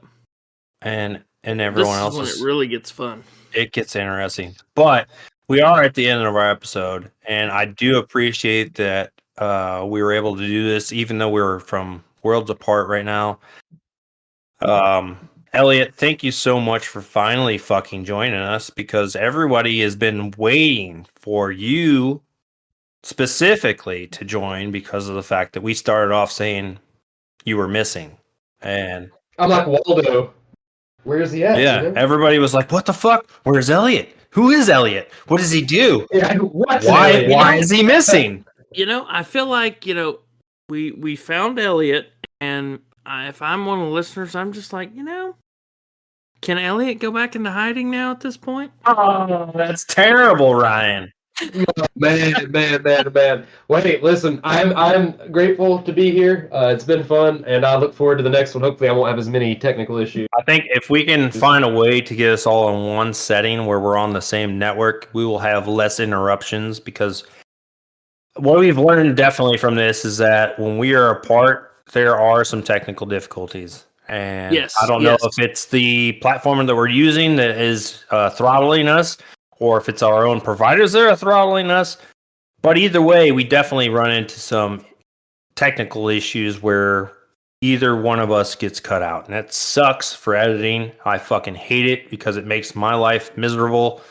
S1: And everyone else
S3: when it really gets fun.
S1: It gets interesting. But we are at the end of our episode, and I do appreciate that we were able to do this, even though we're from worlds apart right now. Elliot, thank you so much for finally fucking joining us, because everybody has been waiting for you specifically to join because of the fact that we started off saying you were missing. And
S2: I'm like, Waldo, where's he at?
S1: Yeah, everybody was like, what the fuck? Where's Elliot? Who is Elliot? What does he do?
S2: Yeah,
S1: why is he missing?
S3: I feel like, we found Elliot, and if I'm one of the listeners, I'm just like, can Elliot go back into hiding now at this point?
S1: Oh, that's terrible, Ryan.
S2: Man. Wait, listen, I'm grateful to be here. It's been fun, and I look forward to the next one. Hopefully I won't have as many technical issues.
S1: I think if we can find a way to get us all in one setting where we're on the same network, we will have less interruptions, because what we've learned definitely from this is that when we are apart, there are some technical difficulties. And I don't know if it's the platform that we're using that is throttling us, or if it's our own providers that are throttling us. But either way, we definitely run into some technical issues where either one of us gets cut out. And that sucks for editing. I fucking hate it because it makes my life miserable.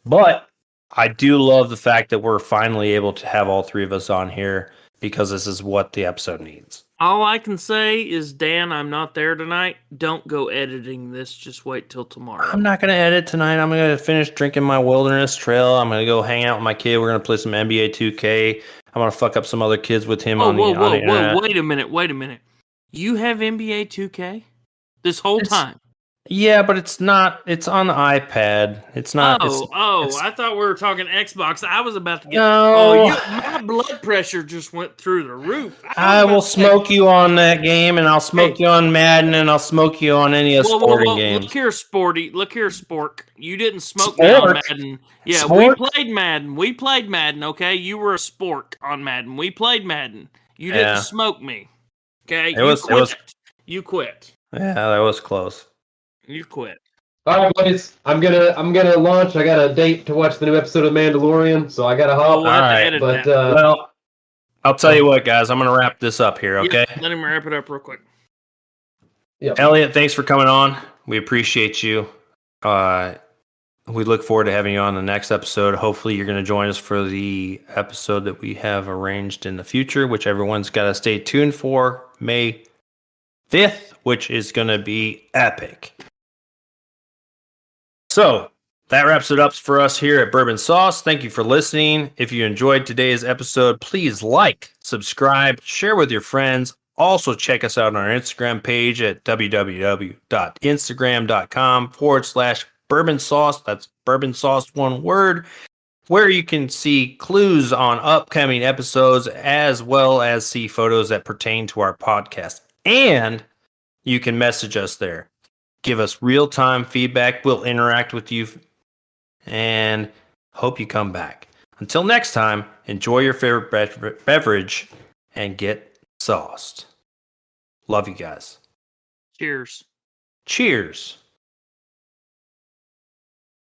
S1: But I do love the fact that we're finally able to have all three of us on here because this is what the episode needs.
S3: All I can say is, Dan, I'm not there tonight. Don't go editing this. Just wait till tomorrow.
S1: I'm not going to edit tonight. I'm going to finish drinking my Wilderness Trail. I'm going to go hang out with my kid. We're going to play some NBA 2K. I'm going to fuck up some other kids with him on the internet.
S3: Wait a minute. You have NBA 2K this whole time?
S1: Yeah, but it's not. It's on the iPad. It's not.
S3: I thought we were talking Xbox. I was about to get.
S1: No.
S3: My blood pressure just went through the roof.
S1: I will smoke you on that game, and I'll smoke you on Madden, and I'll smoke you on any of sporting games.
S3: Look here, Sporty. Look here, Spork. You didn't smoke me on Madden. Yeah, we played Madden. Okay, you were a spork on Madden. We played Madden. You didn't smoke me. Okay, you quit.
S1: Yeah, that was close.
S3: You quit.
S2: All right, boys. I'm gonna launch. I got a date to watch the new episode of Mandalorian, so I gotta hop.
S3: All right,
S2: but
S1: well, I'll tell you what, guys. I'm gonna wrap this up here. Okay.
S3: Yeah, let him wrap it up real quick.
S2: Yeah.
S1: Elliot, thanks for coming on. We appreciate you. We look forward to having you on the next episode. Hopefully, you're going to join us for the episode that we have arranged in the future, which everyone's got to stay tuned for May 5th, which is going to be epic. So that wraps it up for us here at Bourbon Sauce. Thank you for listening. If you enjoyed today's episode, please like, subscribe, share with your friends. Also, check us out on our Instagram page at www.instagram.com/Bourbon Sauce. That's Bourbon Sauce, one word, where you can see clues on upcoming episodes as well as see photos that pertain to our podcast. And you can message us there. Give us real-time feedback. We'll interact with you and hope you come back. Until next time, enjoy your favorite beverage and get sauced. Love you guys.
S3: Cheers.
S1: Cheers.